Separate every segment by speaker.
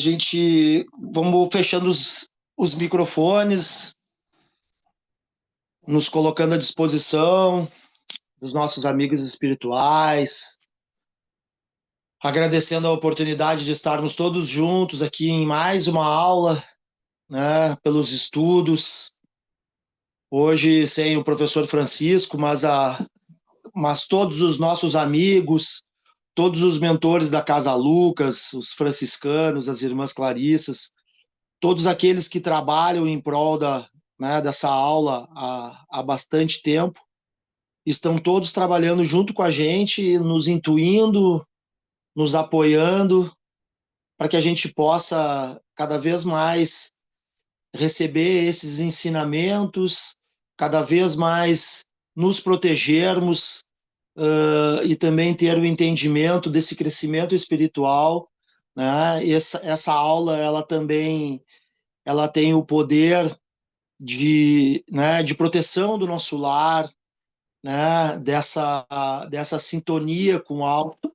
Speaker 1: gente vamos fechando os microfones, nos colocando à disposição dos nossos amigos espirituais, agradecendo a oportunidade de estarmos todos juntos aqui em mais uma aula, né, pelos estudos. Hoje sem o professor Francisco, mas todos os nossos amigos, todos os mentores da Casa Lucas, os franciscanos, as irmãs Clarissas, todos aqueles que trabalham em prol dessa aula há bastante tempo, estão todos trabalhando junto com a gente, nos intuindo, nos apoiando, para que a gente possa cada vez mais receber esses ensinamentos, cada vez mais nos protegermos e também ter o entendimento desse crescimento espiritual, né? Essa aula, ela tem o poder de proteção do nosso lar, né? Dessa sintonia com o alto,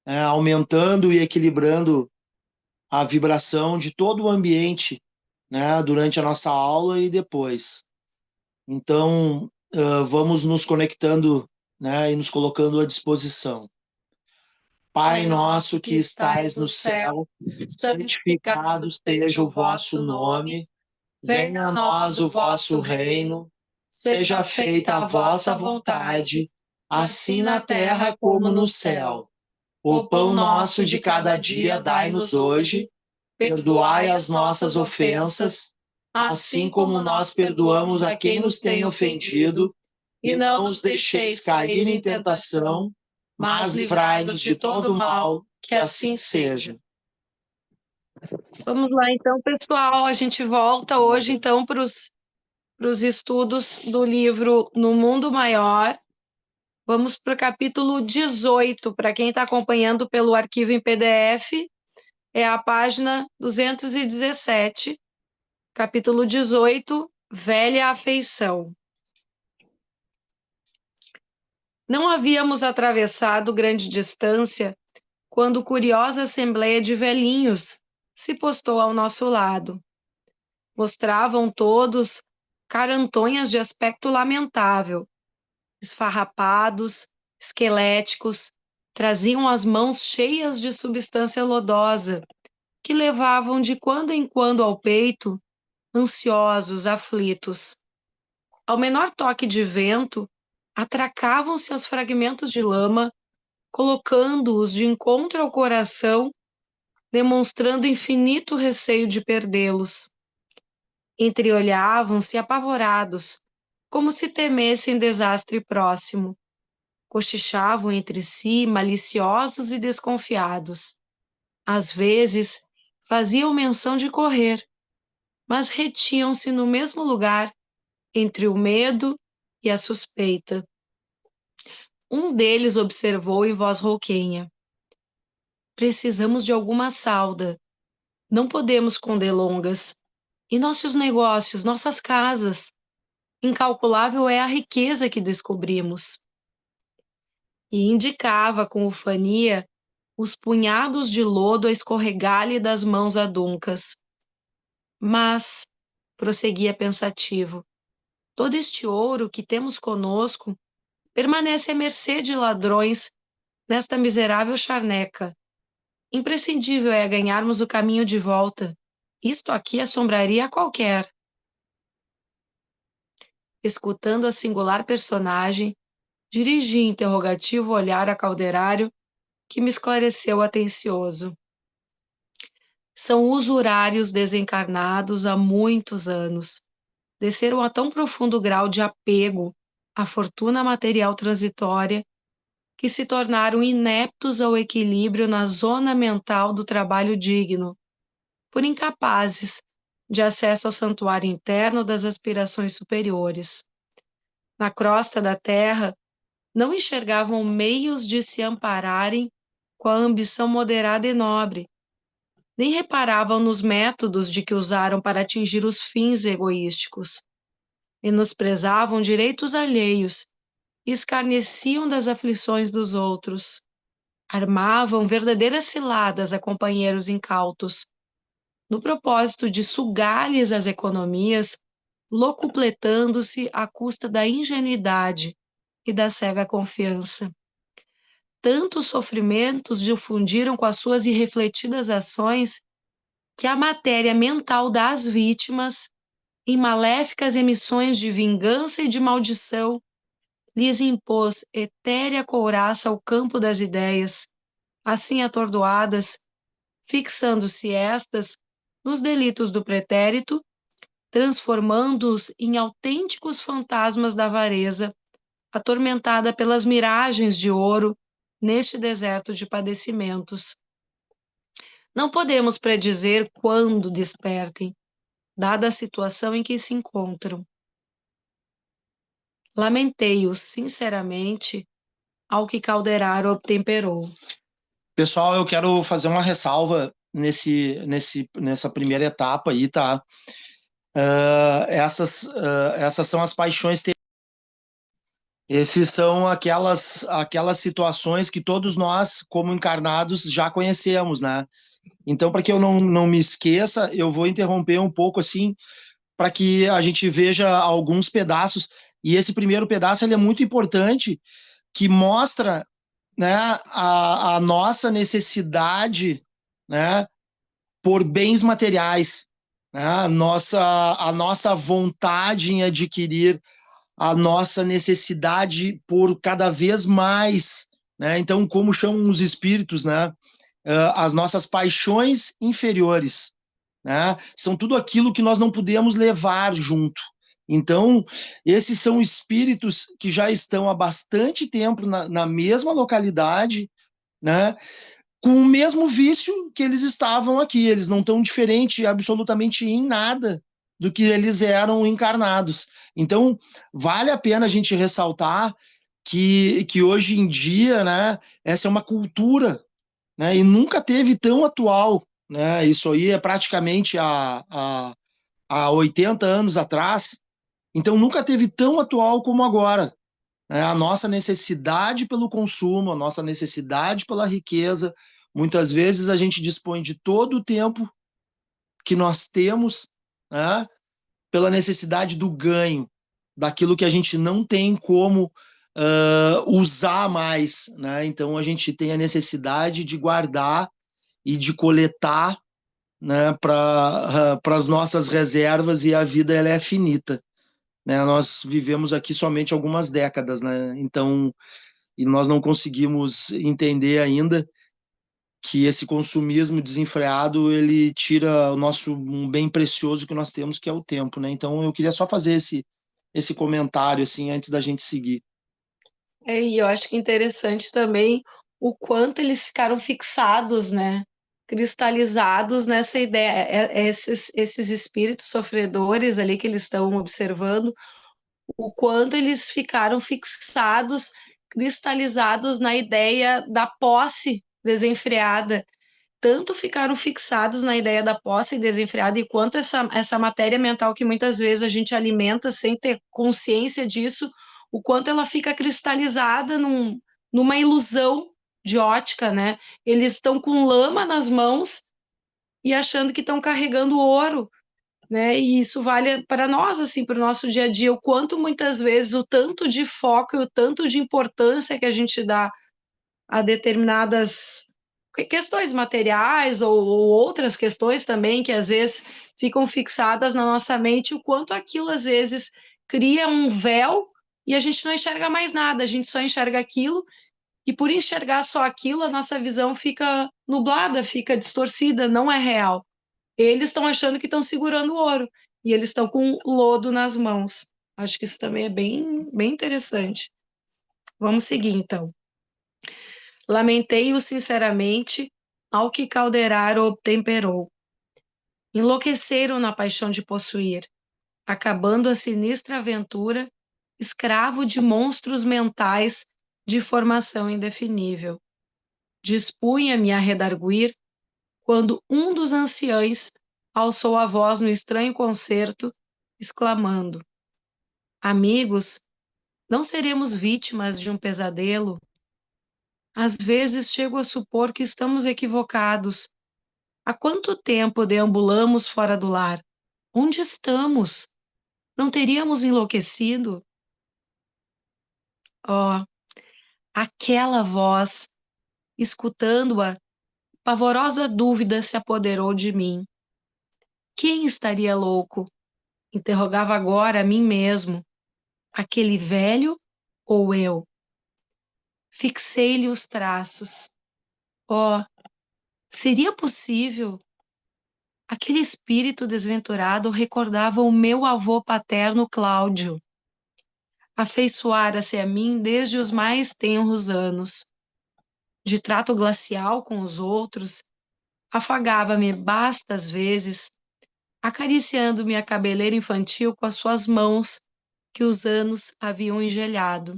Speaker 1: né? Aumentando e equilibrando a vibração de todo o ambiente, né? Durante a nossa aula e depois. Então, vamos nos conectando, né? E nos colocando à disposição. Pai nosso que estais no céu, santificado seja o vosso nome, venha a nós o vosso reino, seja feita a vossa vontade, assim na terra como no céu. O pão nosso de cada dia dai-nos hoje, perdoai as nossas ofensas, assim como nós perdoamos a quem nos tem ofendido, e não nos deixeis cair em tentação, mas livrai-nos de todo mal, que assim seja.
Speaker 2: Vamos lá, então, pessoal, a gente volta hoje, então, para os estudos do livro No Mundo Maior. Vamos para o capítulo 18, para quem está acompanhando pelo arquivo em PDF, é a página 217, capítulo 18, Velha Afeição. Não havíamos atravessado grande distância quando curiosa assembleia de velhinhos se postou ao nosso lado. Mostravam todos carantonhas de aspecto lamentável, esfarrapados, esqueléticos, traziam as mãos cheias de substância lodosa, que levavam de quando em quando ao peito, ansiosos, aflitos. Ao menor toque de vento, atracavam-se aos fragmentos de lama, colocando-os de encontro ao coração, demonstrando infinito receio de perdê-los. Entreolhavam-se apavorados, como se temessem desastre próximo. Cochichavam entre si, maliciosos e desconfiados. Às vezes, faziam menção de correr, mas retinham-se no mesmo lugar, entre o medo e a suspeita. Um deles observou em voz rouquenha: precisamos de alguma salda. Não podemos com delongas. E nossos negócios, nossas casas? Incalculável é a riqueza que descobrimos. E indicava com ufania os punhados de lodo a escorregar-lhe das mãos aduncas. Mas, prosseguia pensativo, todo este ouro que temos conosco permanece à mercê de ladrões nesta miserável charneca. Imprescindível é ganharmos o caminho de volta. Isto aqui assombraria a qualquer. Escutando a singular personagem, dirigi interrogativo olhar a Calderário, que me esclareceu atencioso. São usurários desencarnados há muitos anos. Desceram a tão profundo grau de apego à fortuna material transitória que se tornaram ineptos ao equilíbrio na zona mental do trabalho digno, por incapazes de acesso ao santuário interno das aspirações superiores. Na crosta da terra, não enxergavam meios de se ampararem com a ambição moderada e nobre, nem reparavam nos métodos de que usaram para atingir os fins egoísticos. Menosprezavam direitos alheios e escarneciam das aflições dos outros. Armavam verdadeiras ciladas a companheiros incautos, no propósito de sugar-lhes as economias, locupletando-se à custa da ingenuidade e da cega confiança. Tantos sofrimentos difundiram com as suas irrefletidas ações que a matéria mental das vítimas, em maléficas emissões de vingança e de maldição, lhes impôs etérea couraça ao campo das ideias, assim atordoadas, fixando-se estas nos delitos do pretérito, transformando-os em autênticos fantasmas da avareza, atormentada pelas miragens de ouro neste deserto de padecimentos. Não podemos predizer quando despertem, dada a situação em que se encontram. Lamentei-os sinceramente ao que Calderaro obtemperou.
Speaker 1: Pessoal, eu quero fazer uma ressalva nessa primeira etapa aí, tá? Essas são as paixões. Essas são aquelas situações que todos nós, como encarnados, já conhecemos, né? Então, para que eu não me esqueça, eu vou interromper um pouco assim, para que a gente veja alguns pedaços. E esse primeiro pedaço ele é muito importante, que mostra, né, a nossa necessidade, né, por bens materiais, né, a nossa vontade em adquirir, a nossa necessidade por cada vez mais, né? Então, como chamam os espíritos, né? As nossas paixões inferiores, né? São tudo aquilo que nós não podemos levar junto. Então, esses são espíritos que já estão há bastante tempo na mesma localidade, né? Com o mesmo vício que eles estavam aqui. Eles não estão diferentes absolutamente em nada do que eles eram encarnados. Então, vale a pena a gente ressaltar que hoje em dia, né, essa é uma cultura, né, e nunca teve tão atual. Né, isso aí é praticamente há 80 anos atrás, então nunca teve tão atual como agora. Né, a nossa necessidade pelo consumo, a nossa necessidade pela riqueza. Muitas vezes a gente dispõe de todo o tempo que nós temos, né, pela necessidade do ganho, daquilo que a gente não tem como usar mais. Né? Então a gente tem a necessidade de guardar e de coletar, né, para as nossas reservas, e a vida ela é finita. Né? Nós vivemos aqui somente algumas décadas, né? Então, e nós não conseguimos entender ainda que esse consumismo desenfreado ele tira o nosso um bem precioso que nós temos, que é o tempo, né? Então eu queria só fazer esse comentário assim antes da gente seguir.
Speaker 2: E eu acho que interessante também o quanto eles ficaram fixados, né? Cristalizados nessa ideia. Esses espíritos sofredores ali que eles estão observando, o quanto eles ficaram fixados, cristalizados na ideia da posse desenfreada. Tanto ficaram fixados na ideia da posse desenfreada, e quanto essa matéria mental que muitas vezes a gente alimenta sem ter consciência disso, o quanto ela fica cristalizada numa ilusão de ótica, né? Eles estão com lama nas mãos e achando que estão carregando ouro, né? E isso vale para nós, assim, para o nosso dia a dia, o quanto muitas vezes o tanto de foco e o tanto de importância que a gente dá a determinadas questões materiais ou outras questões também que às vezes ficam fixadas na nossa mente, o quanto aquilo às vezes cria um véu e a gente não enxerga mais nada, a gente só enxerga aquilo, e por enxergar só aquilo, a nossa visão fica nublada, fica distorcida, não é real. Eles estão achando que estão segurando o ouro e eles estão com lodo nas mãos. Acho que isso também é bem interessante. Vamos seguir então. Lamentei-o sinceramente ao que Calderaro obtemperou. Enlouqueceram na paixão de possuir, acabando a sinistra aventura, escravo de monstros mentais de formação indefinível. Dispunha-me a redarguir, quando um dos anciães alçou a voz no estranho concerto, exclamando: Amigos, não seremos vítimas de um pesadelo? Às vezes chego a supor que estamos equivocados, Há quanto tempo deambulamos fora do lar? Onde estamos? Não teríamos enlouquecido? Oh, aquela voz, escutando-a, pavorosa dúvida se apoderou de mim. Quem estaria louco? Interrogava agora a mim mesmo. Aquele velho ou eu? Fixei-lhe os traços. Oh, seria possível? Aquele espírito desventurado recordava o meu avô paterno Cláudio. Afeiçoara-se a mim desde os mais tenros anos. De trato glacial com os outros, afagava-me bastas vezes, acariciando-me a cabeleira infantil com as suas mãos que os anos haviam engelhado.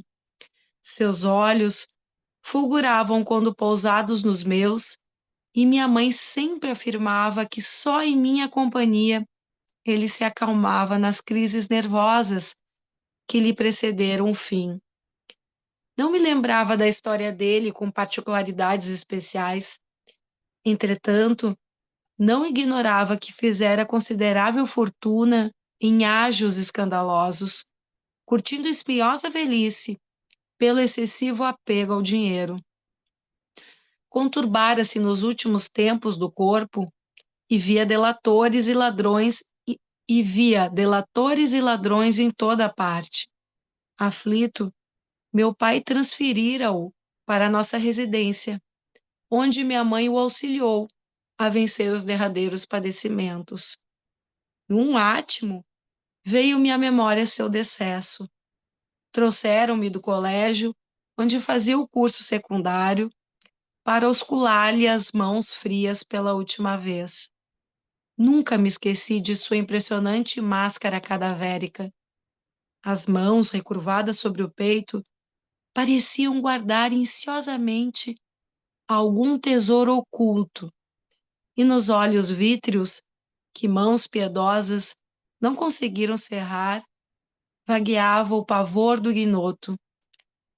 Speaker 2: Seus olhos fulguravam quando pousados nos meus, e minha mãe sempre afirmava que só em minha companhia ele se acalmava nas crises nervosas que lhe precederam o fim. Não me lembrava da história dele com particularidades especiais. Entretanto, não ignorava que fizera considerável fortuna em ágios escandalosos, curtindo espinhosa velhice pelo excessivo apego ao dinheiro. Conturbara-se nos últimos tempos do corpo e via delatores e ladrões e via delatores e ladrões em toda a parte. Aflito, meu pai transferira-o para a nossa residência, onde minha mãe o auxiliou a vencer os derradeiros padecimentos. Num átimo, veio-me à memória seu decesso. Trouxeram-me do colégio, onde fazia o curso secundário, para oscular-lhe as mãos frias pela última vez. Nunca me esqueci de sua impressionante máscara cadavérica. As mãos, recurvadas sobre o peito, pareciam guardar ansiosamente algum tesouro oculto, e nos olhos vítreos, que mãos piedosas não conseguiram cerrar, vagueava o pavor do ignoto,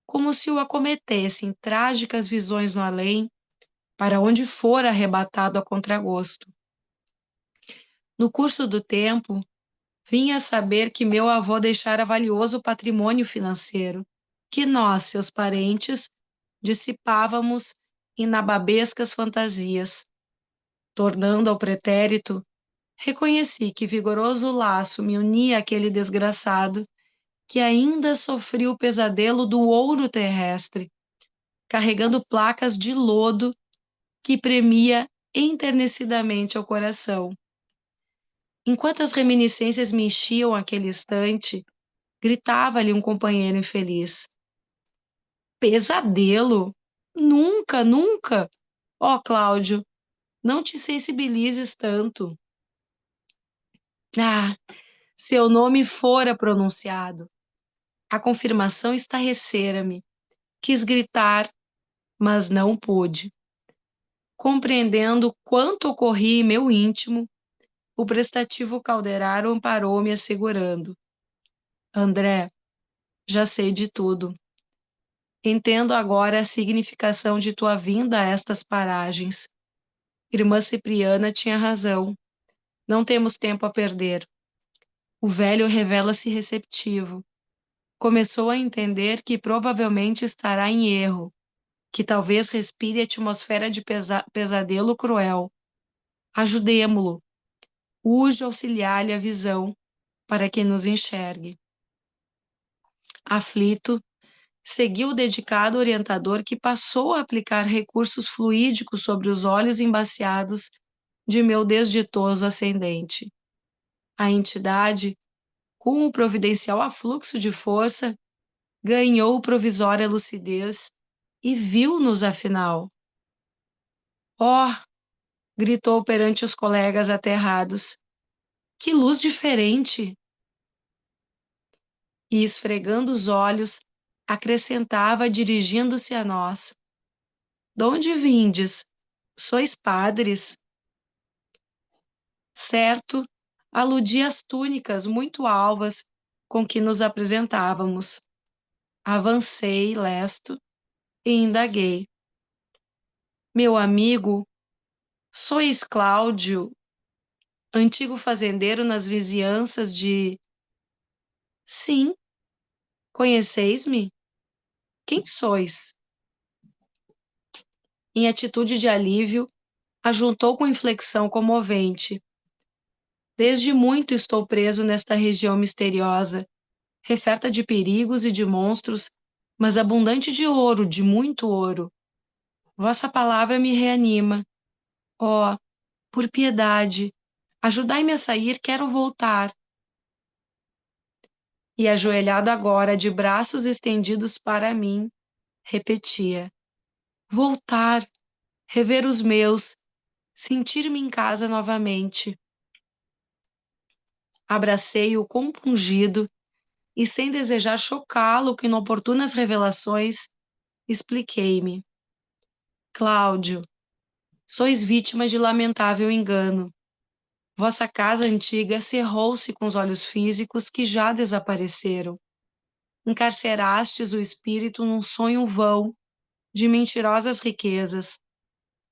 Speaker 2: como se o acometessem trágicas visões no além, para onde fora arrebatado a contragosto. No curso do tempo, vinha a saber que meu avô deixara valioso patrimônio financeiro, que nós, seus parentes, dissipávamos em nababescas fantasias. Tornando ao pretérito, reconheci que vigoroso laço me unia àquele desgraçado que ainda sofria o pesadelo do ouro terrestre, carregando placas de lodo que premia enternecidamente ao coração. Enquanto as reminiscências me enchiam aquele instante, gritava-lhe um companheiro infeliz. Pesadelo? Nunca, nunca! Ó, Cláudio, não te sensibilizes tanto. Ah, seu nome fora pronunciado. A confirmação estarrecera-me. Quis gritar, mas não pude. Compreendendo quanto ocorria em meu íntimo, o prestativo Calderaro amparou-me assegurando. André, já sei de tudo. Entendo agora a significação de tua vinda a estas paragens. Irmã Cipriana tinha razão. Não temos tempo a perder. O velho revela-se receptivo. Começou a entender que provavelmente estará em erro, que talvez respire atmosfera de pesadelo cruel. Ajudemo-lo. Urge auxiliar-lhe a visão, para que nos enxergue. Aflito, seguiu o dedicado orientador que passou a aplicar recursos fluídicos sobre os olhos embaciados de meu desditoso ascendente. A entidade, com o providencial afluxo de força, ganhou provisória lucidez e viu-nos afinal. Oh! Gritou perante os colegas aterrados. Que luz diferente! E esfregando os olhos, acrescentava dirigindo-se a nós. Donde vindes? Sois padres? Certo, aludia às túnicas muito alvas com que nos apresentávamos. Avancei, lesto, e indaguei. Meu amigo, Sois Cláudio, antigo fazendeiro nas vizinhanças de... Sim, conheceis-me? Quem sois? Em atitude de alívio, ajuntou com inflexão comovente. Desde muito estou preso nesta região misteriosa, referta de perigos e de monstros, mas abundante de ouro, de muito ouro. Vossa palavra me reanima. Oh, por piedade, ajudai-me a sair, quero voltar. E ajoelhado agora, de braços estendidos para mim, repetia: voltar, rever os meus, sentir-me em casa novamente. Abracei-o compungido e, sem desejar chocá-lo com inoportunas revelações, expliquei-me. Cláudio, sois vítima de lamentável engano. Vossa casa antiga cerrou-se com os olhos físicos que já desapareceram. Encarcerastes o espírito num sonho vão de mentirosas riquezas.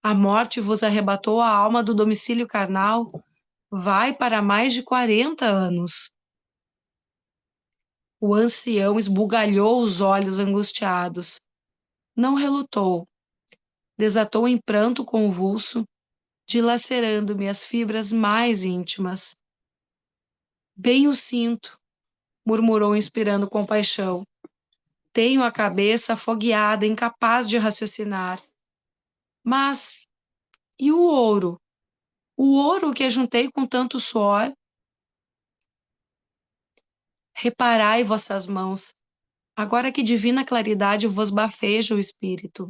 Speaker 2: A morte vos arrebatou a alma do domicílio carnal, vai para mais de 40 anos. O ancião esbugalhou os olhos angustiados. Não relutou. Desatou em pranto convulso, dilacerando-me as fibras mais íntimas. Bem o sinto, murmurou inspirando compaixão. Tenho a cabeça afogueada, incapaz de raciocinar. Mas e o ouro? O ouro que ajuntei com tanto suor? Reparai vossas mãos, agora que divina claridade vos bafeja o espírito.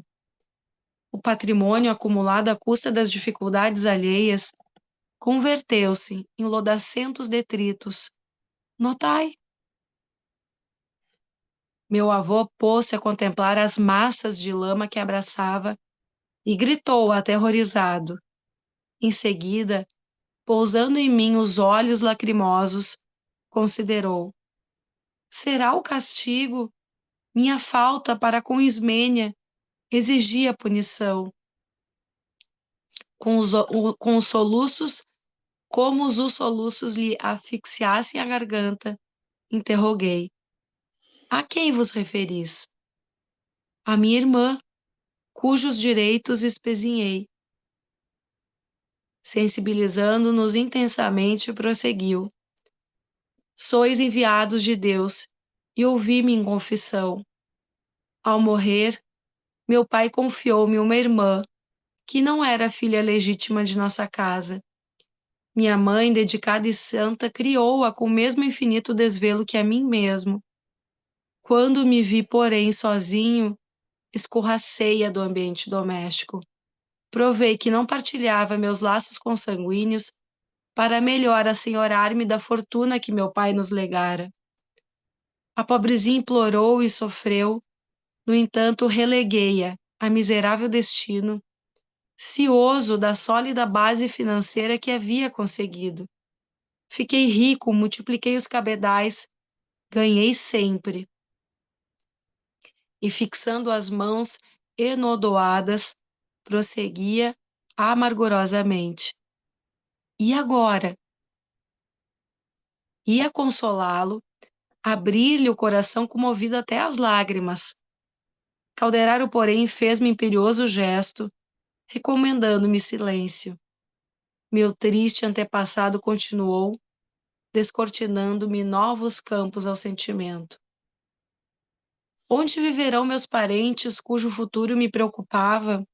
Speaker 2: O patrimônio acumulado à custa das dificuldades alheias converteu-se em lodacentos detritos. Notai? Meu avô pôs-se a contemplar as massas de lama que abraçava e gritou aterrorizado. Em seguida, pousando em mim os olhos lacrimosos, considerou: será o castigo? Minha falta para com Ismênia exigia punição. Com os soluços, como os soluços lhe asfixiassem a garganta, interroguei: a quem vos referis? A minha irmã, cujos direitos espezinhei. Sensibilizando-nos intensamente, prosseguiu: sois enviados de Deus, e ouvi-me em confissão. Ao morrer, meu pai confiou-me uma irmã, que não era filha legítima de nossa casa. Minha mãe, dedicada e santa, criou-a com o mesmo infinito desvelo que a mim mesmo. Quando me vi, porém, sozinho, escorracei-a do ambiente doméstico. Provei que não partilhava meus laços consanguíneos para melhor assenhorar-me da fortuna que meu pai nos legara. A pobrezinha implorou e sofreu, no entanto, releguei-a a miserável destino, cioso da sólida base financeira que havia conseguido. Fiquei rico, multipliquei os cabedais, ganhei sempre. E fixando as mãos enodoadas, prosseguia amargurosamente. E agora? Ia consolá-lo, abrir-lhe o coração comovido até às lágrimas. Calderaro, porém, fez-me imperioso gesto, recomendando-me silêncio. Meu triste antepassado continuou, descortinando-me novos campos ao sentimento. Onde viverão meus parentes, cujo futuro me preocupava?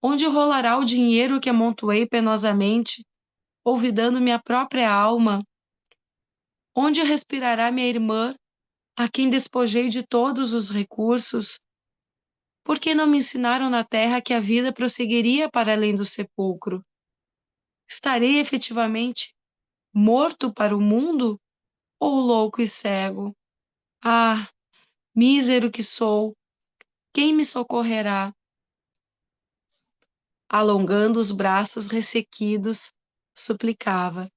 Speaker 2: Onde rolará o dinheiro que amontoei penosamente, olvidando minha própria alma? Onde respirará minha irmã, a quem despojei de todos os recursos? Por que não me ensinaram na terra que a vida prosseguiria para além do sepulcro? Estarei efetivamente morto para o mundo ou louco e cego? Ah, mísero que sou, quem me socorrerá? Alongando os braços ressequidos, suplicava: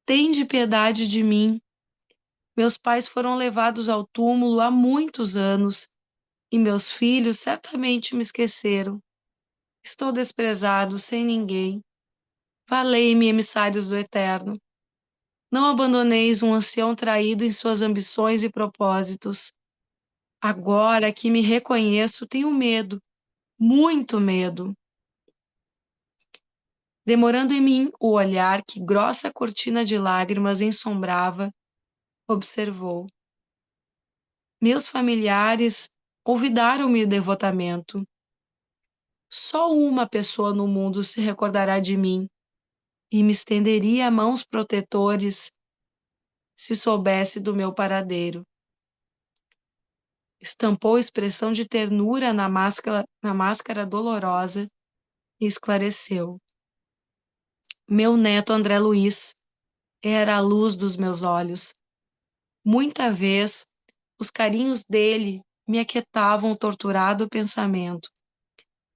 Speaker 2: tende piedade de mim. Meus pais foram levados ao túmulo há muitos anos e meus filhos certamente me esqueceram. Estou desprezado, sem ninguém. Valei-me, emissários do Eterno. Não abandoneis um ancião traído em suas ambições e propósitos. Agora que me reconheço, tenho medo, muito medo. Demorando em mim o olhar que grossa cortina de lágrimas ensombrava, observou. Meus familiares olvidaram-me o devotamento. Só uma pessoa no mundo se recordará de mim e me estenderia mãos protetores se soubesse do meu paradeiro. Estampou expressão de ternura na máscara dolorosa e esclareceu. Meu neto André Luiz era a luz dos meus olhos. Muita vez, os carinhos dele me aquietavam o torturado pensamento.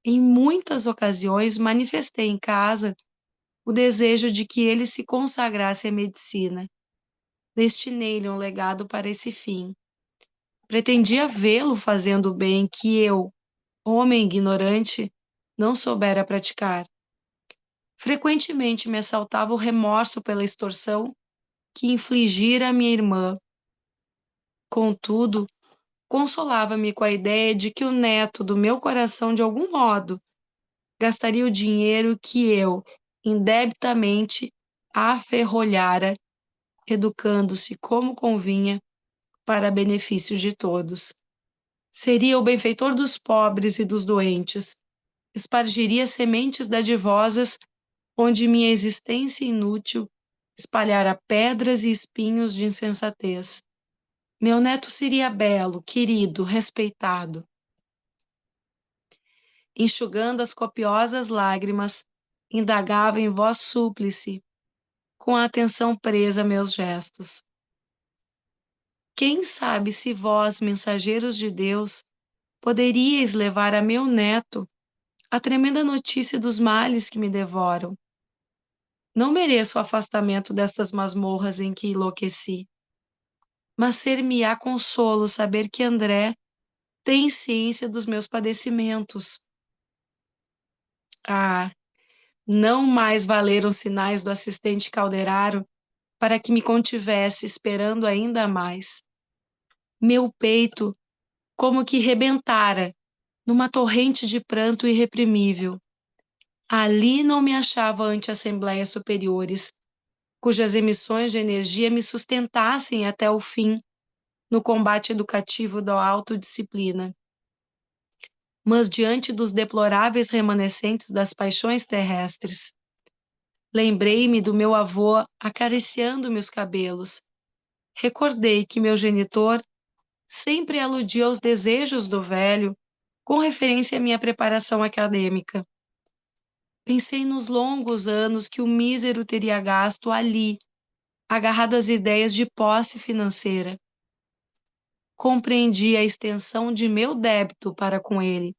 Speaker 2: Em muitas ocasiões, manifestei em casa o desejo de que ele se consagrasse à medicina. Destinei-lhe um legado para esse fim. Pretendia vê-lo fazendo o bem que eu, homem ignorante, não soubera praticar. Frequentemente me assaltava o remorso pela extorsão que infligira a minha irmã. Contudo, consolava-me com a ideia de que o neto do meu coração, de algum modo, gastaria o dinheiro que eu, indebitamente, aferrolhara, educando-se como convinha, para benefício de todos. Seria o benfeitor dos pobres e dos doentes, espargiria sementes dadivosas onde minha existência inútil espalhara pedras e espinhos de insensatez. Meu neto seria belo, querido, respeitado. Enxugando as copiosas lágrimas, indagava em voz súplice, com a atenção presa a meus gestos. Quem sabe se vós, mensageiros de Deus, poderíeis levar a meu neto a tremenda notícia dos males que me devoram. Não mereço o afastamento destas masmorras em que enlouqueci, mas ser-me-á consolo saber que André tem ciência dos meus padecimentos. Ah, não mais valeram sinais do assistente Calderaro para que me contivesse esperando ainda mais. Meu peito como que rebentara numa torrente de pranto irreprimível. Ali não me achava ante assembleias superiores, cujas emissões de energia me sustentassem até o fim no combate educativo da autodisciplina. Mas diante dos deploráveis remanescentes das paixões terrestres, lembrei-me do meu avô acariciando meus cabelos. Recordei que meu genitor sempre aludia aos desejos do velho com referência à minha preparação acadêmica. Pensei nos longos anos que o mísero teria gasto ali, agarrado às ideias de posse financeira. Compreendi a extensão de meu débito para com ele,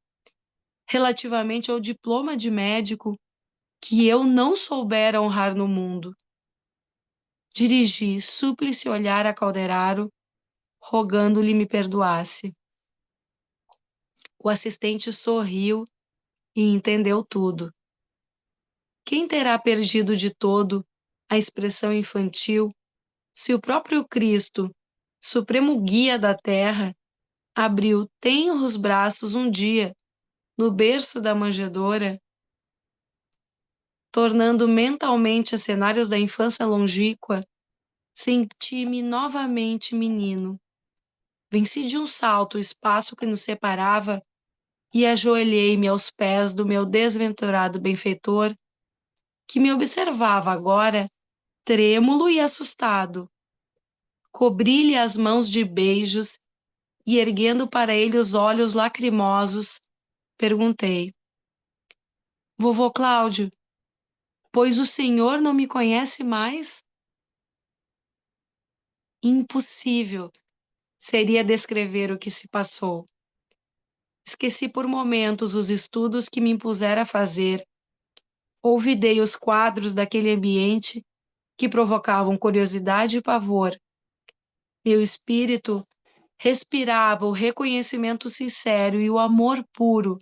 Speaker 2: relativamente ao diploma de médico que eu não soubera honrar no mundo. Dirigi súplice olhar a Calderaro, rogando-lhe me perdoasse. O assistente sorriu e entendeu tudo. Quem terá perdido de todo a expressão infantil se o próprio Cristo, supremo guia da terra, abriu tenros braços um dia no berço da manjedoura, tornando mentalmente a cenários da infância longínqua, senti-me novamente menino. Venci de um salto o espaço que nos separava e ajoelhei-me aos pés do meu desventurado benfeitor, que me observava agora, trêmulo e assustado. Cobri-lhe as mãos de beijos e, erguendo para ele os olhos lacrimosos, perguntei: Vovô Cláudio, pois o senhor não me conhece mais? Impossível seria descrever o que se passou. Esqueci por momentos os estudos que me impusera a fazer. Olvidei os quadros daquele ambiente que provocavam curiosidade e pavor. Meu espírito respirava o reconhecimento sincero e o amor puro.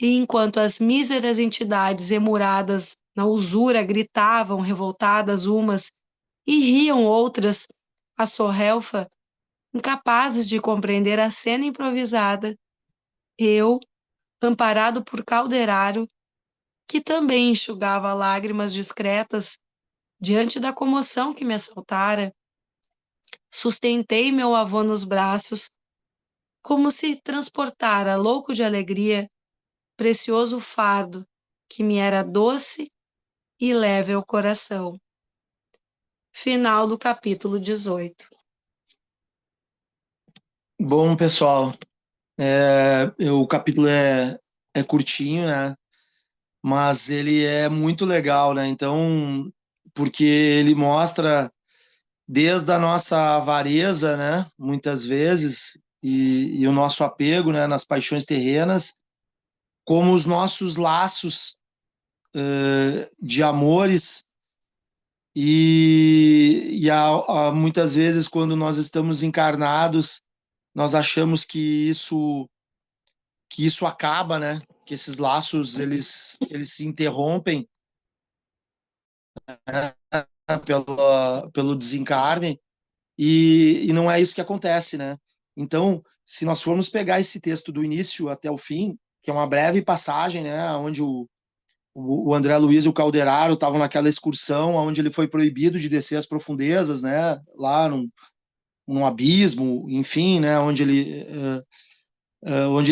Speaker 2: E enquanto as míseras entidades emuradas na usura gritavam revoltadas umas e riam outras, a sorrelfa, incapazes de compreender a cena improvisada, eu, amparado por Calderaro, que também enxugava lágrimas discretas diante da comoção que me assaltara, sustentei meu avô nos braços, como se transportara, louco de alegria, precioso fardo que me era doce e leve ao coração. Final do capítulo 18.
Speaker 1: Bom, pessoal, o capítulo é curtinho, né? Mas ele é muito legal, né? Então, porque ele mostra desde a nossa avareza, né? Muitas vezes, e o nosso apego, né? Nas paixões terrenas, como os nossos laços de amores muitas vezes quando nós estamos encarnados, nós achamos que isso acaba, né? Que esses laços eles se interrompem, né? Pelo desencarne e não é isso que acontece, né? Então, se nós formos pegar esse texto do início até o fim, que é uma breve passagem, né? Onde o André Luiz e o Calderaro estavam naquela excursão onde ele foi proibido de descer as profundezas, né? Lá num abismo, enfim, né? Onde ele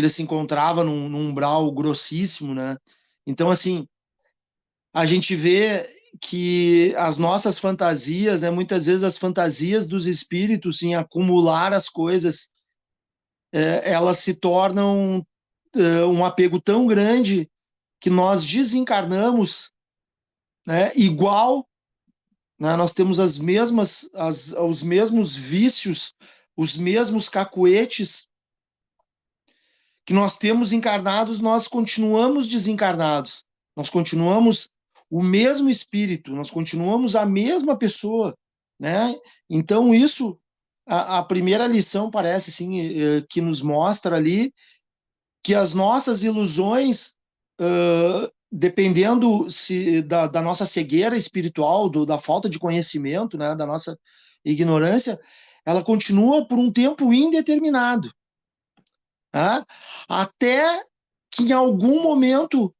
Speaker 1: se encontrava num umbral grossíssimo, né? Então, assim, a gente vê que as nossas fantasias, né, muitas vezes as fantasias dos espíritos em acumular as coisas, elas se tornam um apego tão grande que nós desencarnamos, né, igual, né, nós temos os mesmos vícios, os mesmos cacuetes que nós temos encarnados, nós continuamos desencarnados. Nós continuamos o mesmo espírito, nós continuamos a mesma pessoa, né? Então isso a primeira lição parece assim que nos mostra ali que as nossas ilusões, dependendo da nossa cegueira espiritual, da falta de conhecimento, né, da nossa ignorância, ela continua por um tempo indeterminado, tá? Até que em algum momento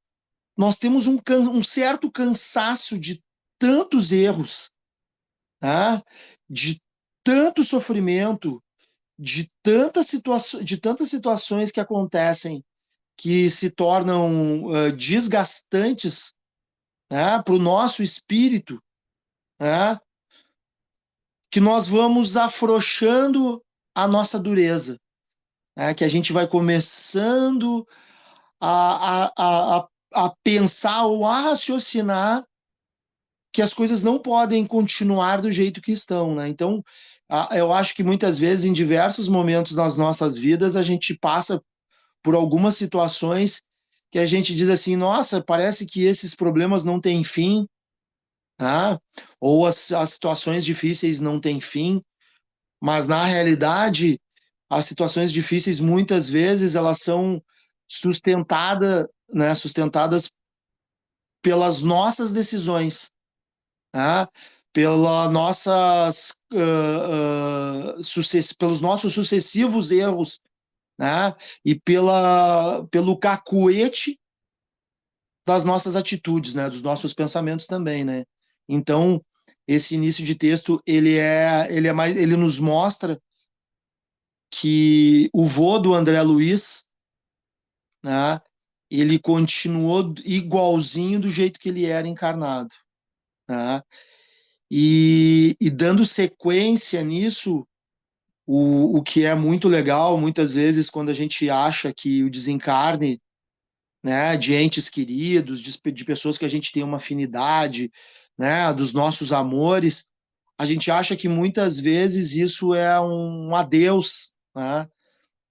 Speaker 1: nós temos um certo cansaço de tantos erros, tá? De tanto sofrimento, de tantas situações que acontecem que se tornam desgastantes, né, para o nosso espírito, né, que nós vamos afrouxando a nossa dureza, né, que a gente vai começando a pensar ou a raciocinar que as coisas não podem continuar do jeito que estão, né? Então, eu acho que muitas vezes, em diversos momentos nas nossas vidas, a gente passa por algumas situações que a gente diz assim, nossa, parece que esses problemas não têm fim, né? Ou as situações difíceis não têm fim, mas na realidade, as situações difíceis muitas vezes elas são sustentadas pelas nossas decisões, né? Pelos nossos sucessivos erros, né? E pelo cacuete das nossas atitudes, né? Dos nossos pensamentos também, né? Então, esse início de texto, ele nos mostra que o vô do André Luiz, né? Ele continuou igualzinho do jeito que ele era encarnado, né? E dando sequência nisso, o que é muito legal, muitas vezes, quando a gente acha que o desencarne, né, de entes queridos, de pessoas que a gente tem uma afinidade, né, dos nossos amores, a gente acha que muitas vezes isso é um adeus, né,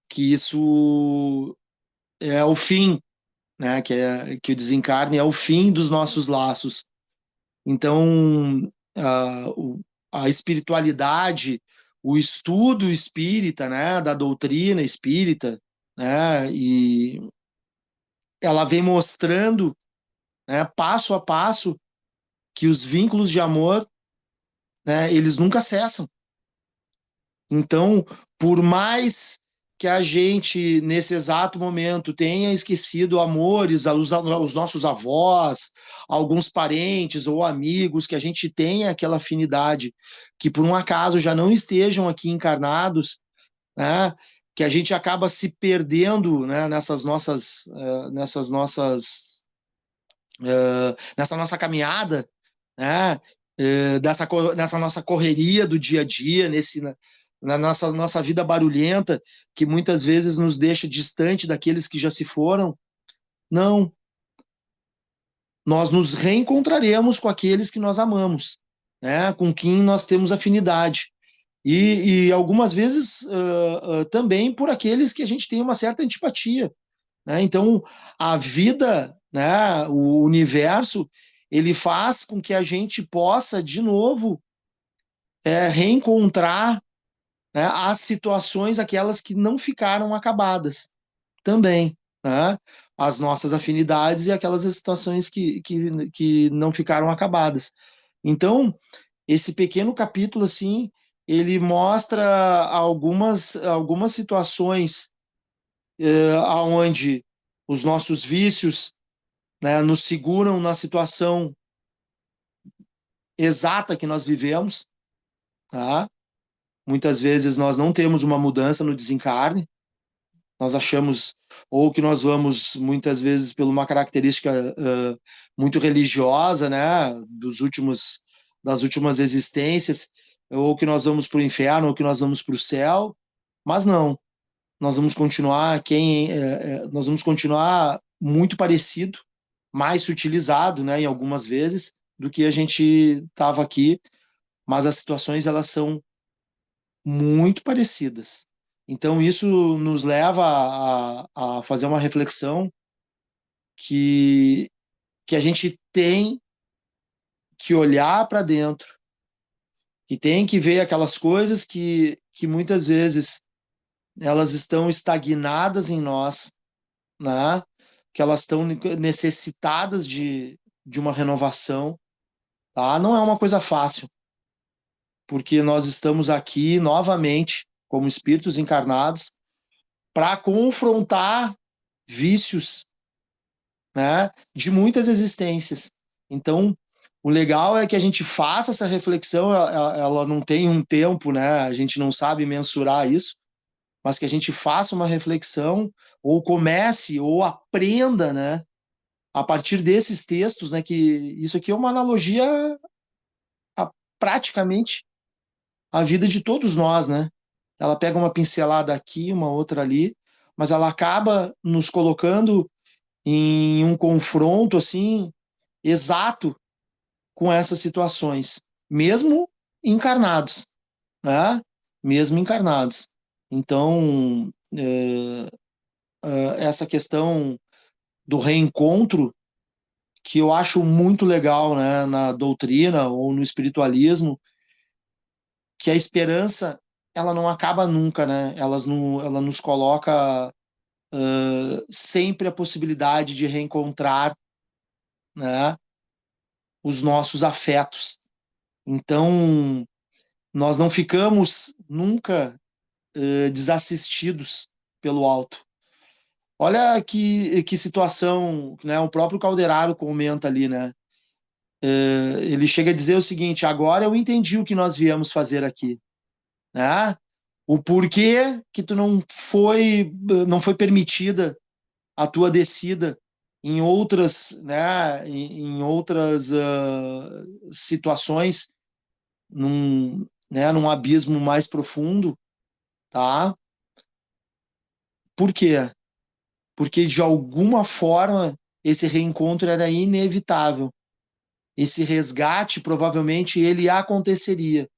Speaker 1: que isso é o fim, né, que o desencarne é o fim dos nossos laços. Então, a espiritualidade, o estudo espírita, né, da doutrina espírita, né, ela vem mostrando, né, passo a passo, que os vínculos de amor, né, eles nunca cessam. Então, por mais que a gente, nesse exato momento, tenha esquecido amores, os nossos avós, alguns parentes ou amigos, que a gente tenha aquela afinidade, que por um acaso já não estejam aqui encarnados, né, que a gente acaba se perdendo, né, nessa nossa caminhada, né, nessa nossa correria do dia a dia, na nossa vida barulhenta, que muitas vezes nos deixa distante daqueles que já se foram. Não, nós nos reencontraremos com aqueles que nós amamos, né, com quem nós temos afinidade. E algumas vezes também por aqueles que a gente tem uma certa antipatia, né? Então, a vida, né, o universo, ele faz com que a gente possa, de novo, reencontrar, né, as situações, aquelas que não ficaram acabadas também, né? As nossas afinidades e aquelas situações que não ficaram acabadas. Então, esse pequeno capítulo, assim, ele mostra algumas situações onde os nossos vícios, né, nos seguram na situação exata que nós vivemos, tá? Muitas vezes nós não temos uma mudança no desencarne, nós achamos, ou que nós vamos, muitas vezes, por uma característica muito religiosa, né, das últimas existências, ou que nós vamos para o inferno, ou que nós vamos para o céu, mas não, nós vamos continuar muito parecido, mais sutilizado, né, em algumas vezes, do que a gente estava aqui, mas as situações elas são muito parecidas. Então isso nos leva a fazer uma reflexão que, que a gente tem que olhar para dentro, que tem que ver aquelas coisas que muitas vezes elas estão estagnadas em nós, né? Que elas estão necessitadas de uma renovação, tá? Não é uma coisa fácil, porque nós estamos aqui novamente como espíritos encarnados para confrontar vícios, né, de muitas existências. Então, o legal é que a gente faça essa reflexão, ela não tem um tempo, né? A gente não sabe mensurar isso, mas que a gente faça uma reflexão ou comece ou aprenda, né, a partir desses textos, né, que isso aqui é uma analogia a praticamente a vida de todos nós, né? Ela pega uma pincelada aqui, uma outra ali, mas ela acaba nos colocando em um confronto assim exato com essas situações, mesmo encarnados, né? Mesmo encarnados. Então, essa questão do reencontro que eu acho muito legal, né, na doutrina ou no espiritualismo, que a esperança ela não acaba nunca, né? Ela nos coloca sempre a possibilidade de reencontrar, né, os nossos afetos. Então, nós não ficamos nunca desassistidos pelo alto. Olha que situação, né? O próprio Calderaro comenta ali, né? Ele chega a dizer o seguinte: agora eu entendi o que nós viemos fazer aqui, né? O porquê que tu não foi permitida a tua descida em outras, né, em outras situações, num abismo mais profundo, tá? Por quê? Porque de alguma forma esse reencontro era inevitável. Esse resgate provavelmente ele aconteceria,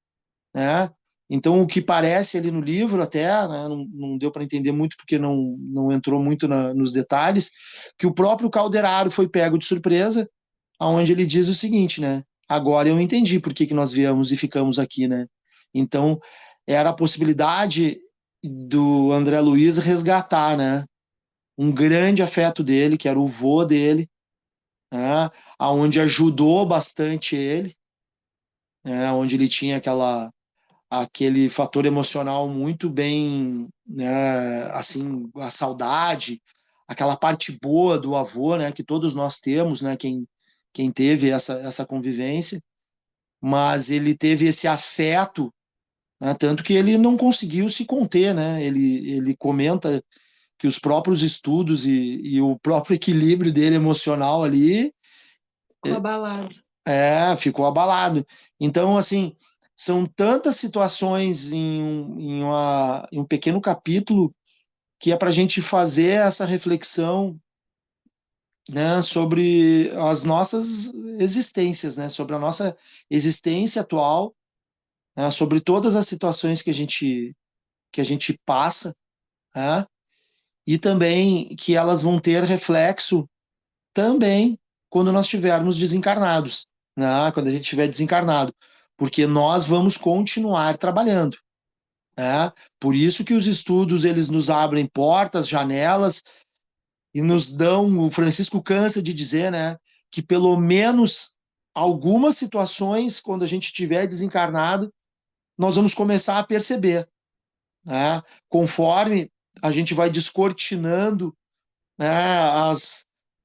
Speaker 1: né? Então o que parece ali no livro até, né, não deu para entender muito porque não entrou muito nos detalhes, que o próprio Calderaro foi pego de surpresa, aonde ele diz o seguinte, né? Agora eu entendi por que nós viemos e ficamos aqui, né? Então era a possibilidade do André Luiz resgatar, né? um grande afeto dele, que era o vô dele, né, onde ajudou bastante ele, né, onde ele tinha aquele fator emocional muito bem, né, assim, a saudade, aquela parte boa do avô, né, que todos nós temos, né, quem teve essa convivência, mas ele teve esse afeto, né, tanto que ele não conseguiu se conter, né, ele comenta que os próprios estudos e o próprio equilíbrio dele emocional ali
Speaker 2: Ficou abalado.
Speaker 1: ficou abalado. Então, assim, são tantas situações em um pequeno capítulo que é para a gente fazer essa reflexão, né, sobre as nossas existências, né, sobre a nossa existência atual, né, sobre todas as situações que a gente passa, né, e também que elas vão ter reflexo também quando nós estivermos desencarnados, né? Quando a gente estiver desencarnado, porque nós vamos continuar trabalhando, né? Por isso que os estudos eles nos abrem portas, janelas e nos dão, o Francisco cansa de dizer, né, que pelo menos algumas situações, quando a gente estiver desencarnado, nós vamos começar a perceber, né? Conforme a gente vai descortinando, né,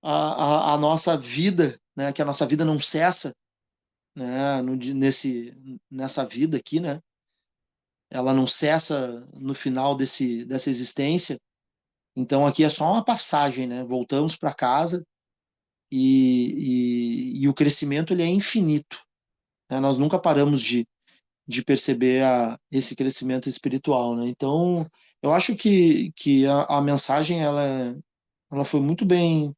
Speaker 1: a nossa vida, né, que a nossa vida não cessa, né, nessa vida aqui, né, ela não cessa no final dessa existência. Então aqui é só uma passagem, né? Voltamos para casa e o crescimento ele é infinito, né? Nós nunca paramos de perceber esse crescimento espiritual, né? Então eu acho que a mensagem ela foi muito bem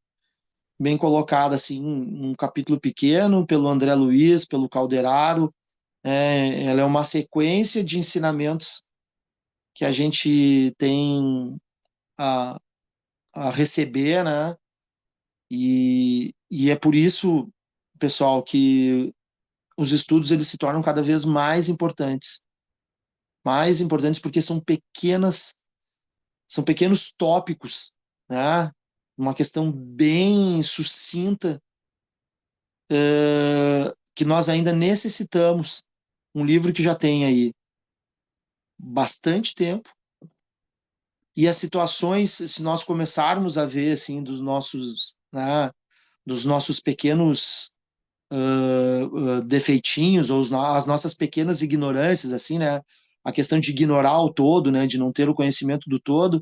Speaker 1: colocada assim, um capítulo pequeno pelo André Luiz, pelo Calderaro. Ela é uma sequência de ensinamentos que a gente tem a, a receber, né? E é por isso, pessoal, que os estudos eles se tornam cada vez mais importantes porque são pequenos tópicos, né? Uma questão bem sucinta que nós ainda necessitamos. Um livro que já tem aí bastante tempo e as situações, se nós começarmos a ver assim dos nossos pequenos defeitinhos ou as nossas pequenas ignorâncias, assim, né? A questão de ignorar o todo, né? De não ter o conhecimento do todo,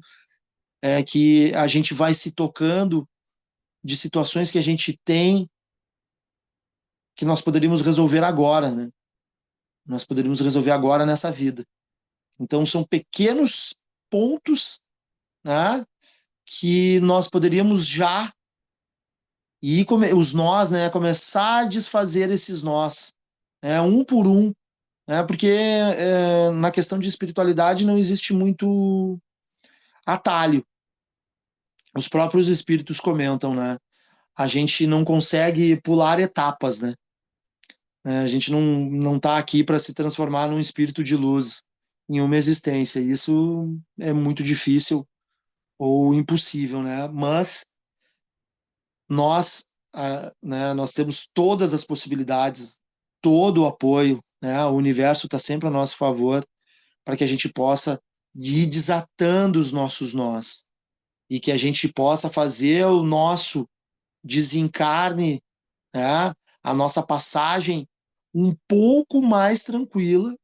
Speaker 1: é que a gente vai se tocando de situações que a gente tem que nós poderíamos resolver agora, né? Nós poderíamos resolver agora nessa vida. Então são pequenos pontos, né? Que nós poderíamos já os nós, né? Começar a desfazer esses nós, né? Um por um, né? Porque na questão de espiritualidade não existe muito atalho. Os próprios espíritos comentam, né? A gente não consegue pular etapas, né? A gente não está aqui para se transformar num espírito de luz em uma existência. Isso é muito difícil ou impossível, né? Mas nós temos todas as possibilidades, todo o apoio, né? O universo está sempre a nosso favor para que a gente possa ir desatando os nossos nós e que a gente possa fazer o nosso desencarne, né? A nossa passagem um pouco mais tranquila,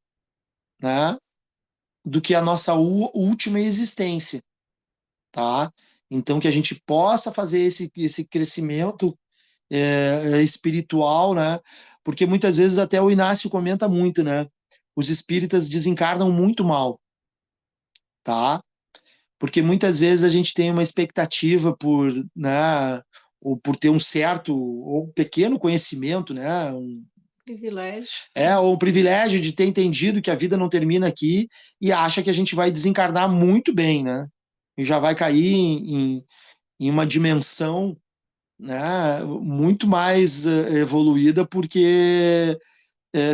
Speaker 1: né? Do que a nossa última existência, tá? Então que a gente possa fazer esse crescimento espiritual, né? Porque muitas vezes até o Inácio comenta muito, né? Os espíritas desencarnam muito mal, tá? Porque muitas vezes a gente tem uma expectativa né, ou por ter um certo ou pequeno conhecimento, né?
Speaker 2: Privilégio.
Speaker 1: Ou um privilégio de ter entendido que a vida não termina aqui e acha que a gente vai desencarnar muito bem, né? E já vai cair em uma dimensão, né, muito mais evoluída porque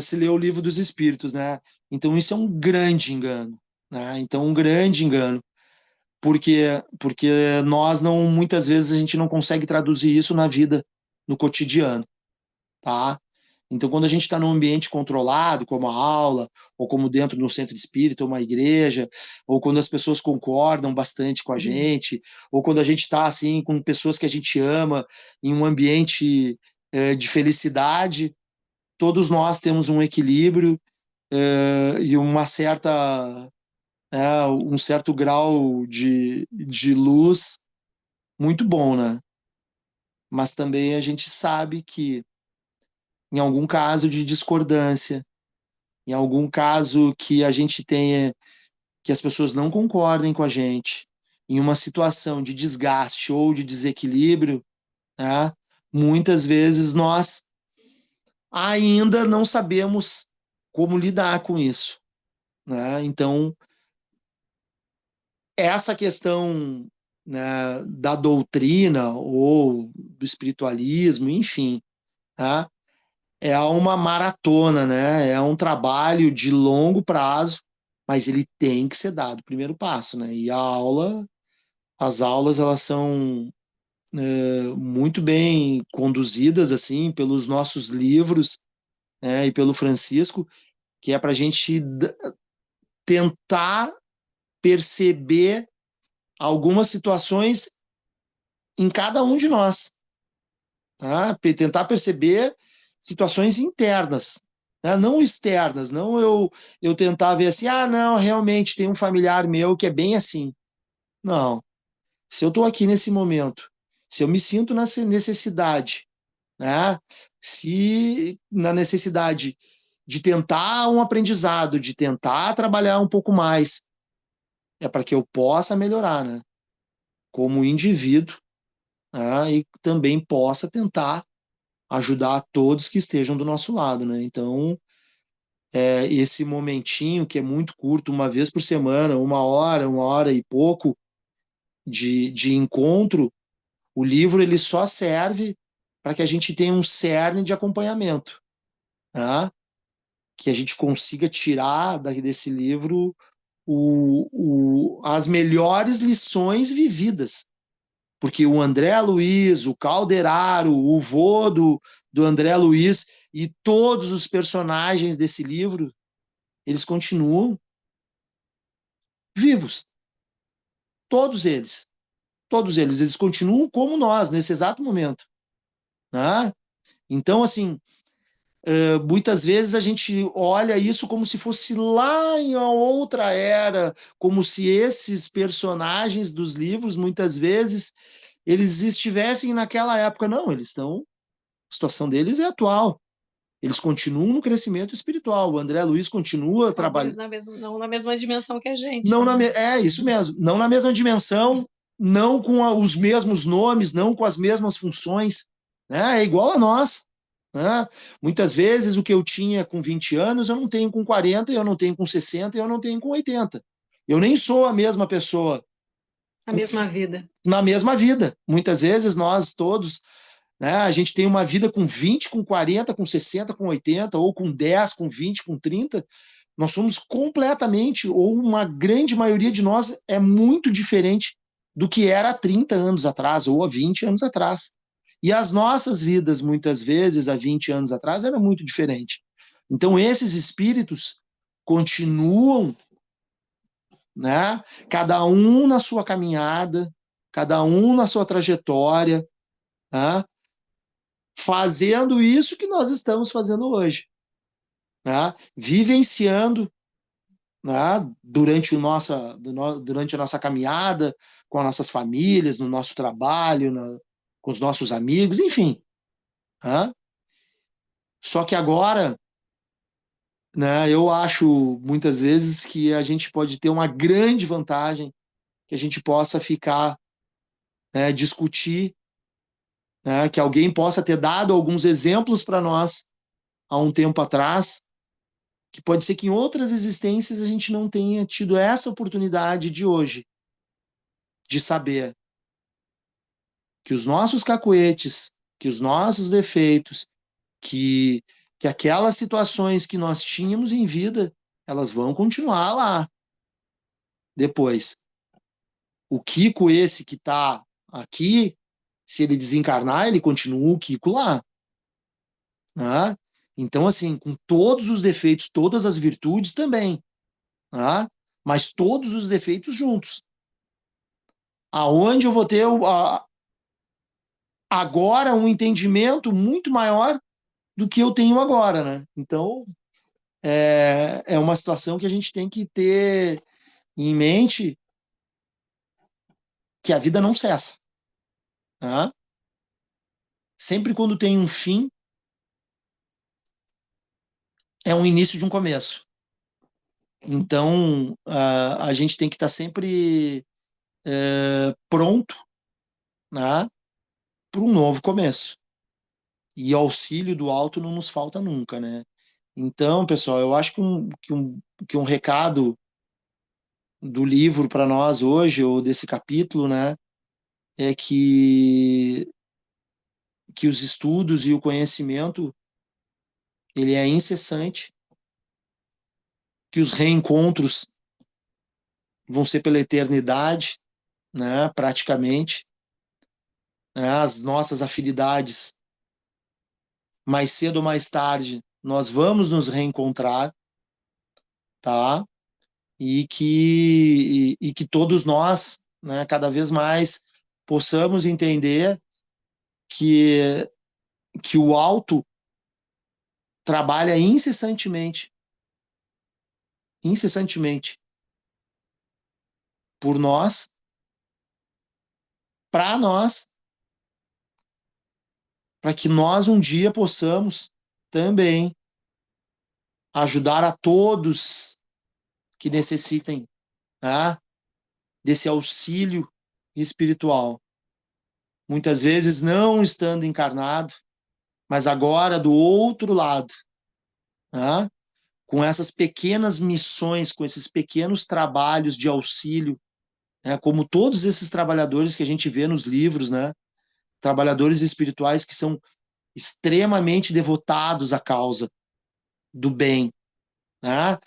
Speaker 1: se lê o livro dos espíritos, né? Então isso é um grande engano, né? Então um grande engano. porque nós não, muitas vezes a gente não consegue traduzir isso na vida, no cotidiano, tá? Então, quando a gente está num ambiente controlado, como a aula, ou como dentro de um centro espírita, uma igreja, ou quando as pessoas concordam bastante com a gente, ou quando a gente está assim com pessoas que a gente ama, em um ambiente de felicidade, todos nós temos um equilíbrio e uma certa, um certo grau de luz muito bom, né? Mas também a gente sabe que em algum caso de discordância, em algum caso que a gente tenha, que as pessoas não concordem com a gente, em uma situação de desgaste ou de desequilíbrio, né, muitas vezes nós ainda não sabemos como lidar com isso, né? Então, essa questão, né, da doutrina ou do espiritualismo, enfim, tá? É uma maratona, né? É um trabalho de longo prazo, mas ele tem que ser dado o primeiro passo, né? E as aulas, elas são muito bem conduzidas, assim, pelos nossos livros, né? E pelo Francisco, que é para a gente tentar perceber algumas situações em cada um de nós, tá? Tentar perceber situações internas, né? Não externas, não eu tentar ver assim, ah, não, realmente tem um familiar meu que é bem assim. Não. Se eu estou aqui nesse momento, se eu me sinto nessa necessidade, né? Se na necessidade de tentar um aprendizado, de tentar trabalhar um pouco mais, é para que eu possa melhorar, né? Como indivíduo, né? E também possa tentar ajudar todos que estejam do nosso lado, né? Então, esse momentinho que é muito curto, uma vez por semana, uma hora e pouco de encontro, o livro ele só serve para que a gente tenha um cerne de acompanhamento, tá? Que a gente consiga tirar desse livro as melhores lições vividas. Porque o André Luiz, o Calderaro, o vô do André Luiz e todos os personagens desse livro, eles continuam vivos. Todos eles. Todos eles. Eles continuam como nós, nesse exato momento. Né? Então, assim, muitas vezes a gente olha isso como se fosse lá em uma outra era, como se esses personagens dos livros, muitas vezes, eles estivessem naquela época. Não, eles estão. A situação deles é atual. Eles continuam no crescimento espiritual. O André Luiz continua trabalhando.
Speaker 2: Não na mesma dimensão que a gente. Não,
Speaker 1: né? É isso mesmo. Não na mesma dimensão, não com os mesmos nomes, não com as mesmas funções. Né? É igual a nós. Né? Muitas vezes o que eu tinha com 20 anos, eu não tenho com 40, eu não tenho com 60, eu não tenho com 80. Eu nem sou a mesma pessoa.
Speaker 2: A mesma vida.
Speaker 1: Na mesma vida. Muitas vezes nós todos, né, a gente tem uma vida com 20, com 40, com 60, com 80, ou com 10, com 20, com 30. Nós somos completamente, ou uma grande maioria de nós é muito diferente do que era há 30 anos atrás, ou há 20 anos atrás. E as nossas vidas, muitas vezes, há 20 anos atrás, era muito diferente. Então, esses espíritos continuam, né, cada um na sua caminhada, cada um na sua trajetória, né, fazendo isso que nós estamos fazendo hoje, né, vivenciando, né, durante a nossa caminhada, com as nossas famílias, no nosso trabalho, com os nossos amigos, enfim. Né? Só que agora, né, eu acho muitas vezes que a gente pode ter uma grande vantagem, que a gente possa ficar, né, discutir, né, que alguém possa ter dado alguns exemplos para nós há um tempo atrás, que pode ser que em outras existências a gente não tenha tido essa oportunidade de hoje, de saber que os nossos cacuetes, que os nossos defeitos, que, que aquelas situações que nós tínhamos em vida, elas vão continuar lá depois. O Kiko esse que está aqui, se ele desencarnar, ele continua o Kiko lá. Né? Então, assim, com todos os defeitos, todas as virtudes também. Né? Mas todos os defeitos juntos. Aonde eu vou ter agora um entendimento muito maior do que eu tenho agora, né? Então, é uma situação que a gente tem que ter em mente que a vida não cessa. Né? Sempre quando tem um fim, é um início de um começo. Então, a gente tem que estar sempre pronto, né, para um novo começo. E auxílio do alto não nos falta nunca, né? Então, pessoal, eu acho que um recado do livro para nós hoje, ou desse capítulo, né, é que os estudos e o conhecimento, ele é incessante, que os reencontros vão ser pela eternidade, né, praticamente, né, as nossas afinidades, mais cedo ou mais tarde, nós vamos nos reencontrar, tá? E que todos nós, né, cada vez mais possamos entender que, que o alto trabalha incessantemente por nós, para nós, para que nós um dia possamos também ajudar a todos que necessitem, né, desse auxílio espiritual. Muitas vezes não estando encarnado, mas agora do outro lado, né, com essas pequenas missões, com esses pequenos trabalhos de auxílio, né, como todos esses trabalhadores que a gente vê nos livros, né, trabalhadores espirituais que são extremamente devotados à causa do bem, né?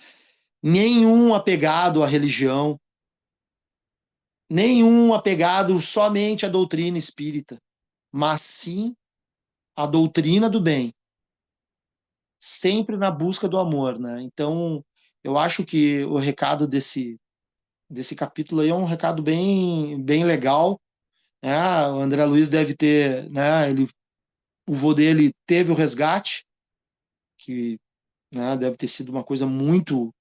Speaker 1: Nenhum apegado à religião, nenhum apegado somente à doutrina espírita, mas sim à doutrina do bem, sempre na busca do amor, né? Então, eu acho que o recado desse capítulo aí é um recado bem legal, né? O André Luiz deve ter, né? O vô dele teve o resgate, que, né, deve ter sido uma coisa muito,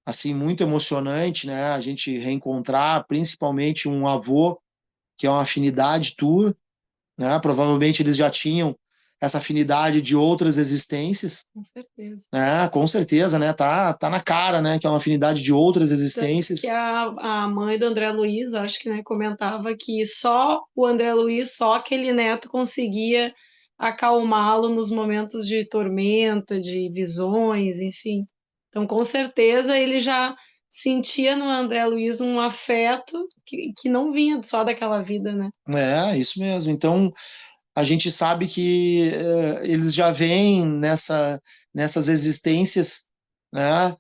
Speaker 1: assim, muito emocionante, né? A gente reencontrar, principalmente um avô que é uma afinidade tua, né? Provavelmente eles já tinham essa afinidade de outras existências,
Speaker 2: Com certeza.
Speaker 1: né? Com certeza, né? Tá na cara, né? Que é uma afinidade de outras
Speaker 2: Tanto que
Speaker 1: existências.
Speaker 2: a mãe do André Luiz, acho que, né, comentava que só o André Luiz, só aquele neto conseguia acalmá-lo nos momentos de tormenta, de visões, enfim. Então, com certeza, ele já sentia no André Luiz um afeto que não vinha só daquela vida, né?
Speaker 1: É, isso mesmo. Então, a gente sabe que eles já vêm nessas existências, né?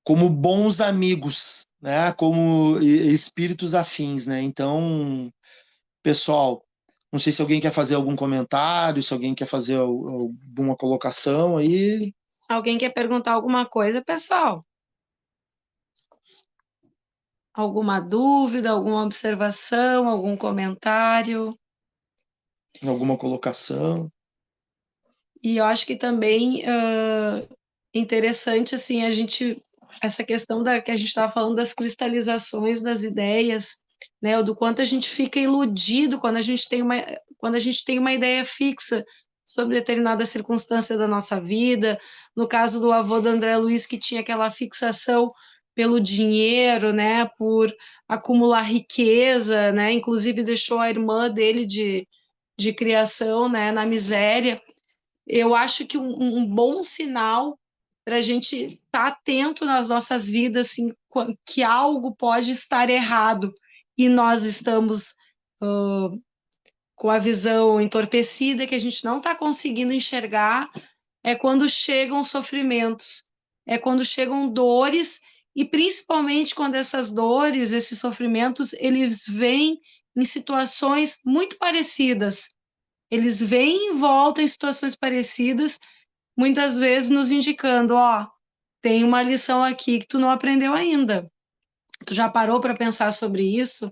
Speaker 1: Como bons amigos, né? Como espíritos afins, né? Então, pessoal, não sei se alguém quer fazer algum comentário, se alguém quer fazer alguma colocação aí.
Speaker 2: Alguém quer perguntar alguma coisa, pessoal? Alguma dúvida, alguma observação, algum comentário?
Speaker 1: Alguma colocação.
Speaker 2: E eu acho que também interessante assim a gente essa questão da que a gente estava falando das cristalizações das ideias, né? O do quanto a gente fica iludido quando a gente tem uma ideia fixa sobre determinada circunstância da nossa vida. No caso do avô do André Luiz, que tinha aquela fixação pelo dinheiro, né? Por acumular riqueza, né? Inclusive deixou a irmã dele de criação, né? Na miséria. Eu acho que um bom sinal para a gente estar tá atento nas nossas vidas, assim, que algo pode estar errado e nós estamos com a visão entorpecida, que a gente não está conseguindo enxergar, é quando chegam sofrimentos, é quando chegam dores e principalmente quando essas dores, esses sofrimentos, eles vêm em situações muito parecidas. Eles vêm e voltam em situações parecidas, muitas vezes nos indicando, ó, tem uma lição aqui que tu não aprendeu ainda. Tu já parou para pensar sobre isso?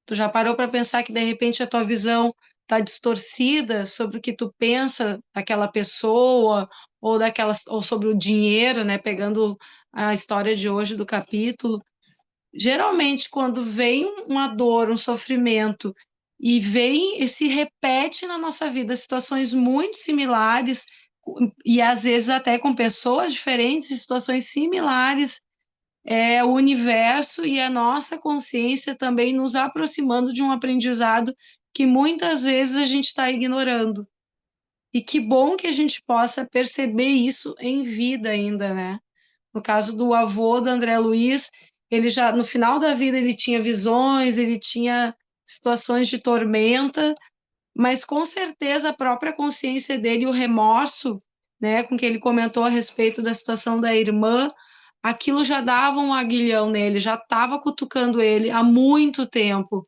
Speaker 2: Tu já parou para pensar que de repente a tua visão está distorcida sobre o que tu pensa daquela pessoa ou sobre o dinheiro, né? Pegando a história de hoje do capítulo. Geralmente, quando vem uma dor, um sofrimento e se repete na nossa vida situações muito similares e às vezes até com pessoas diferentes, situações similares, é o universo e a nossa consciência também nos aproximando de um aprendizado que muitas vezes a gente está ignorando. E que bom que a gente possa perceber isso em vida ainda, né? No caso do avô do André Luiz, ele já no final da vida ele tinha visões, ele tinha situações de tormenta, mas com certeza a própria consciência dele, o remorso, né, com que ele comentou a respeito da situação da irmã, aquilo já dava um aguilhão nele, já estava cutucando ele há muito tempo.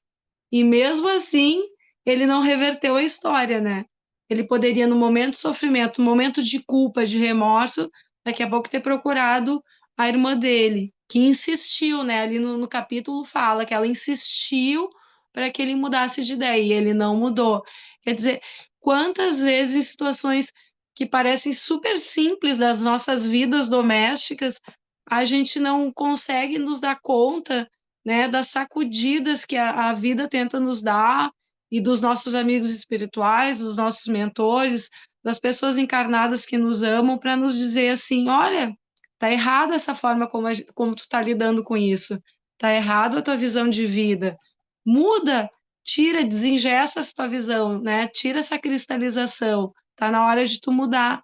Speaker 2: E mesmo assim, ele não reverteu a história, né? Ele poderia, no momento de sofrimento, no momento de culpa, de remorso, daqui a pouco ter procurado a irmã dele, que insistiu, né? Ali no capítulo fala que ela insistiu para que ele mudasse de ideia e ele não mudou. Quer dizer, quantas vezes situações que parecem super simples das nossas vidas domésticas, a gente não consegue nos dar conta, né, das sacudidas que a vida tenta nos dar e dos nossos amigos espirituais, dos nossos mentores, das pessoas encarnadas que nos amam, para nos dizer assim, olha, tá errada essa forma como tu tá lidando com isso, tá errado a tua visão de vida, muda, tira, desengessa essa tua visão, né, tira essa cristalização, tá na hora de tu mudar.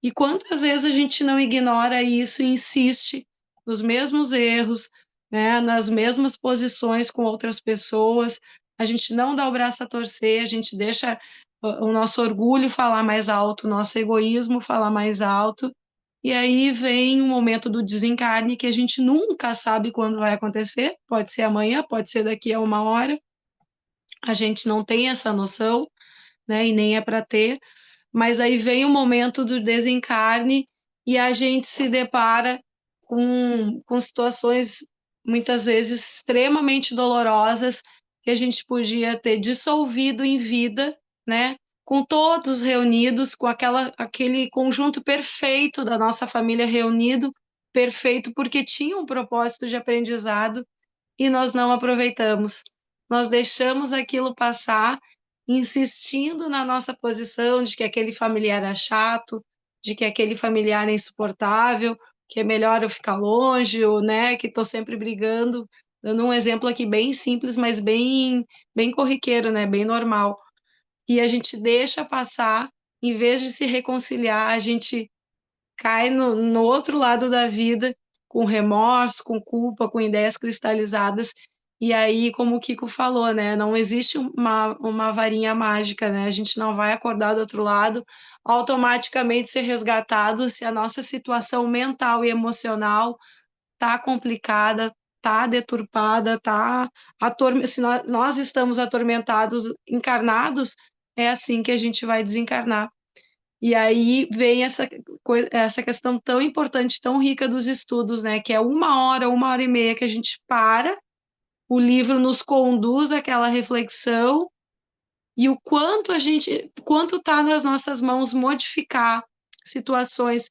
Speaker 2: E quantas vezes a gente não ignora isso e insiste nos mesmos erros, né, nas mesmas posições com outras pessoas, a gente não dá o braço a torcer, a gente deixa o nosso orgulho falar mais alto, o nosso egoísmo falar mais alto, e aí vem o momento do desencarne que a gente nunca sabe quando vai acontecer, pode ser amanhã, pode ser daqui a uma hora, a gente não tem essa noção, né, e nem é para ter, mas aí vem o momento do desencarne e a gente se depara com situações muitas vezes extremamente dolorosas que a gente podia ter dissolvido em vida, né? Com todos reunidos, com aquele conjunto perfeito da nossa família reunido, perfeito, porque tinha um propósito de aprendizado e nós não aproveitamos. Nós deixamos aquilo passar, insistindo na nossa posição de que aquele familiar é chato, de que aquele familiar é insuportável, que é melhor eu ficar longe, ou né, que estou sempre brigando. Dando um exemplo aqui bem simples, mas bem corriqueiro, né, bem normal. E a gente deixa passar, em vez de se reconciliar, a gente cai no outro lado da vida com remorso, com culpa, com ideias cristalizadas. E aí, como o Kiko falou, né? Não existe uma varinha mágica, né? A gente não vai acordar do outro lado, automaticamente ser resgatado se a nossa situação mental e emocional tá complicada, tá deturpada, se nós estamos atormentados, encarnados, é assim que a gente vai desencarnar. E aí vem essa questão tão importante, tão rica dos estudos, né? Que é uma hora e meia que a gente para, o livro nos conduz àquela reflexão e o quanto está nas nossas mãos modificar situações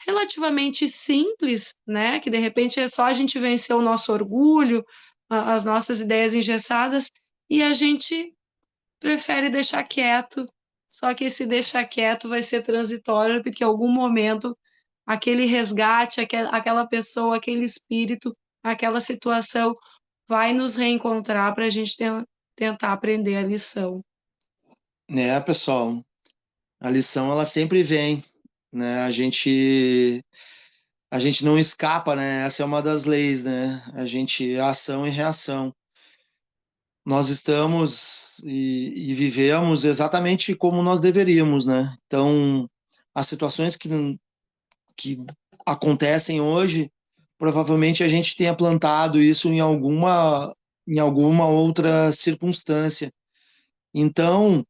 Speaker 2: relativamente simples, né? Que de repente é só a gente vencer o nosso orgulho, as nossas ideias engessadas, e a gente prefere deixar quieto, só que esse deixar quieto vai ser transitório, porque em algum momento aquele resgate, aquela pessoa, aquele espírito, aquela situação vai nos reencontrar para a gente tentar aprender a lição.
Speaker 1: Né, pessoal? A lição ela sempre vem, né? A gente não escapa, né? Essa é uma das leis, né? Ação e reação. Nós estamos e vivemos exatamente como nós deveríamos, né? Então, as situações que acontecem hoje, provavelmente a gente tenha plantado isso em alguma outra circunstância. Então,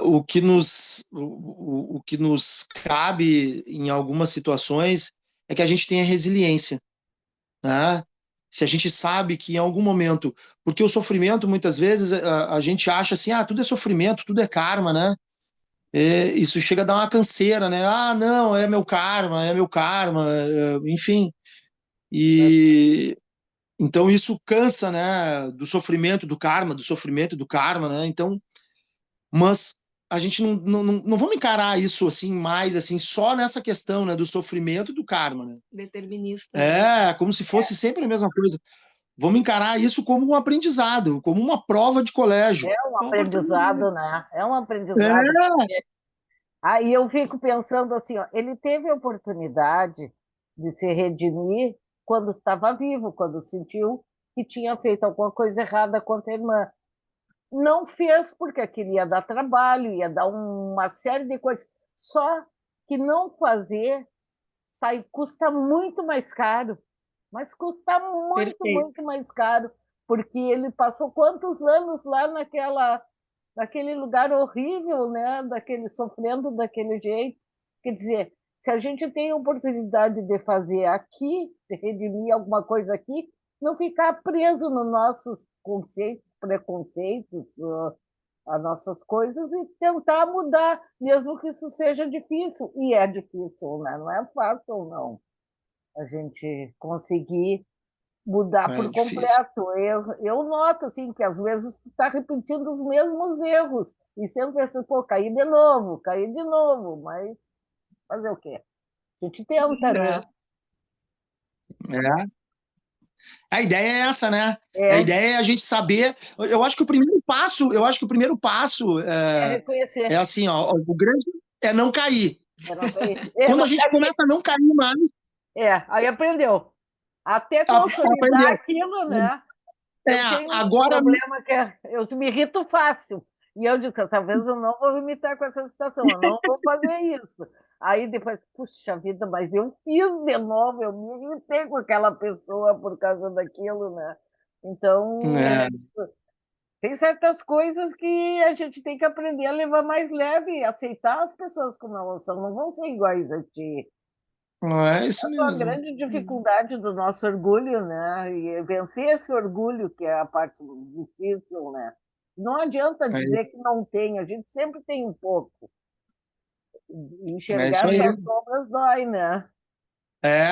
Speaker 1: o que nos cabe em algumas situações é que a gente tenha resiliência, né? Se a gente sabe que em algum momento, porque o sofrimento, muitas vezes, a gente acha assim, tudo é sofrimento, tudo é karma, né? Isso chega a dar uma canseira, né? Não, é meu karma, enfim. E então isso cansa, né? Do sofrimento, do karma, do sofrimento, do karma, né? Então, mas a gente não vamos encarar isso assim mais assim só nessa questão, né? Do sofrimento e do karma, né?
Speaker 2: Determinista, né?
Speaker 1: Como se fosse sempre a mesma coisa. Vamos encarar isso como um aprendizado, como uma prova de colégio.
Speaker 3: É um
Speaker 2: Uma oportunidade.
Speaker 3: aprendizado, né? É um aprendizado.
Speaker 1: É,
Speaker 3: Aí eu fico pensando assim, ó, ele teve a oportunidade de se redimir quando estava vivo, quando sentiu que tinha feito alguma coisa errada contra a irmã. Não fez porque aquilo ia dar trabalho, ia dar uma série de coisas. Só que não fazer custa muito mais caro. Mas custa muito,
Speaker 2: Perfeito.
Speaker 3: muito mais caro, porque ele passou quantos anos lá naquele lugar horrível, né? Daquele, sofrendo daquele jeito. Quer dizer, se a gente tem a oportunidade de fazer aqui, de redimir alguma coisa aqui, não ficar preso nos nossos conceitos, preconceitos, as nossas coisas e tentar mudar, mesmo que isso seja difícil. E é difícil, né? Não é fácil, não. A gente conseguir mudar
Speaker 1: é
Speaker 3: por
Speaker 1: difícil.
Speaker 3: completo. Eu noto assim que às vezes tu está repetindo os mesmos erros e sempre pensando, pô, caí de novo, mas fazer o quê? A gente tenta, né?
Speaker 1: É. A ideia é essa, né? A
Speaker 3: É,
Speaker 1: ideia é a gente saber. Eu acho que o primeiro passo,
Speaker 3: é reconhecer.
Speaker 1: é assim, ó, o grande é não cair.
Speaker 3: É não cair. É
Speaker 1: Quando a
Speaker 3: não
Speaker 1: gente
Speaker 3: cair.
Speaker 1: começa a não cair mais,
Speaker 3: É, aí aprendeu. Até consolidar
Speaker 1: aprendeu.
Speaker 3: aquilo, né?
Speaker 1: É,
Speaker 3: Eu tenho um
Speaker 1: agora
Speaker 3: problema que eu me irrito fácil. E eu disse, dessa vez eu não vou imitar com essa situação, eu não vou fazer isso. Aí depois, puxa vida, mas eu fiz de novo, eu me irritei com aquela pessoa por causa daquilo, né? Então,
Speaker 1: é,
Speaker 3: tem certas coisas que a gente tem que aprender a levar mais leve, aceitar as pessoas como elas são, não vão ser iguais a ti.
Speaker 1: não é isso
Speaker 3: A
Speaker 1: mesmo.
Speaker 3: grande dificuldade do nosso orgulho, né? E vencer esse orgulho, que é a parte difícil, né? Não adianta dizer que não tem, a gente sempre tem um pouco.
Speaker 1: É
Speaker 3: Enxergar
Speaker 1: isso aí.
Speaker 3: essas sombras dói, né?
Speaker 1: É,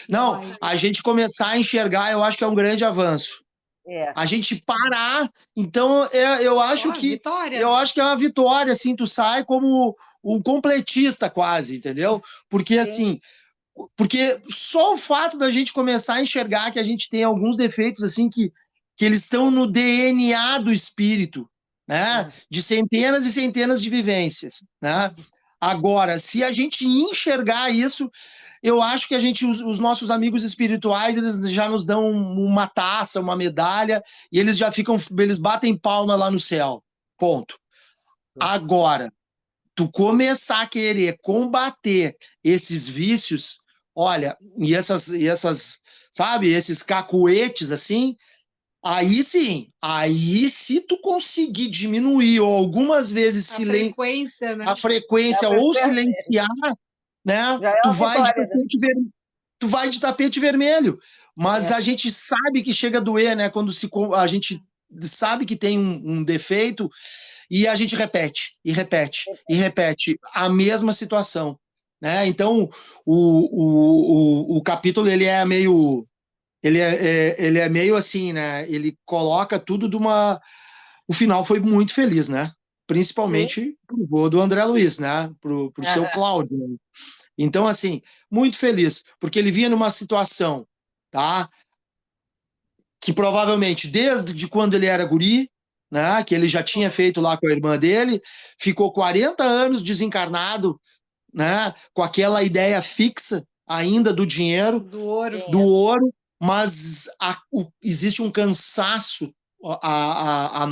Speaker 1: não,
Speaker 2: Dói.
Speaker 1: a gente começar a enxergar, eu acho que é um grande avanço.
Speaker 3: É,
Speaker 1: A gente parar, então
Speaker 2: Ó, vitória,
Speaker 1: eu
Speaker 2: né?
Speaker 1: acho que é uma vitória, assim, tu sai como um completista quase, entendeu? Porque
Speaker 3: sim,
Speaker 1: assim, porque só o fato da gente começar a enxergar que a gente tem alguns defeitos assim que eles estão no DNA do espírito, né?
Speaker 3: é,
Speaker 1: De centenas e centenas de vivências, né? Agora, se a gente enxergar isso, eu acho que os nossos amigos espirituais, eles já nos dão uma taça, uma medalha, e eles batem palma lá no céu. Ponto. Agora, tu começar a querer combater esses vícios, olha, sabe, esses cacuetes assim, aí sim, aí se tu conseguir diminuir ou algumas vezes
Speaker 2: A frequência,
Speaker 1: a
Speaker 2: né?
Speaker 1: frequência ou silenciar, né,
Speaker 3: já é uma vitória, né?
Speaker 1: tu vai de tapete vermelho, mas
Speaker 3: É,
Speaker 1: a gente sabe que chega a doer, né, quando a gente sabe que tem um defeito e a gente repete, e repete, e repete a mesma situação, né? Então, o capítulo, ele é meio assim, né? Ele coloca tudo de uma... O final foi muito feliz, né?
Speaker 3: sim.
Speaker 1: Principalmente pro gol do André Luiz, né? Pro seu Cláudio, né? Então, assim, muito feliz, porque ele vinha numa situação, tá? Que provavelmente desde quando ele era guri, né, que ele já tinha feito lá com a irmã dele, ficou 40 anos desencarnado, né, com aquela ideia fixa ainda do dinheiro,
Speaker 2: Do ouro.
Speaker 1: do ouro, mas existe um cansaço, a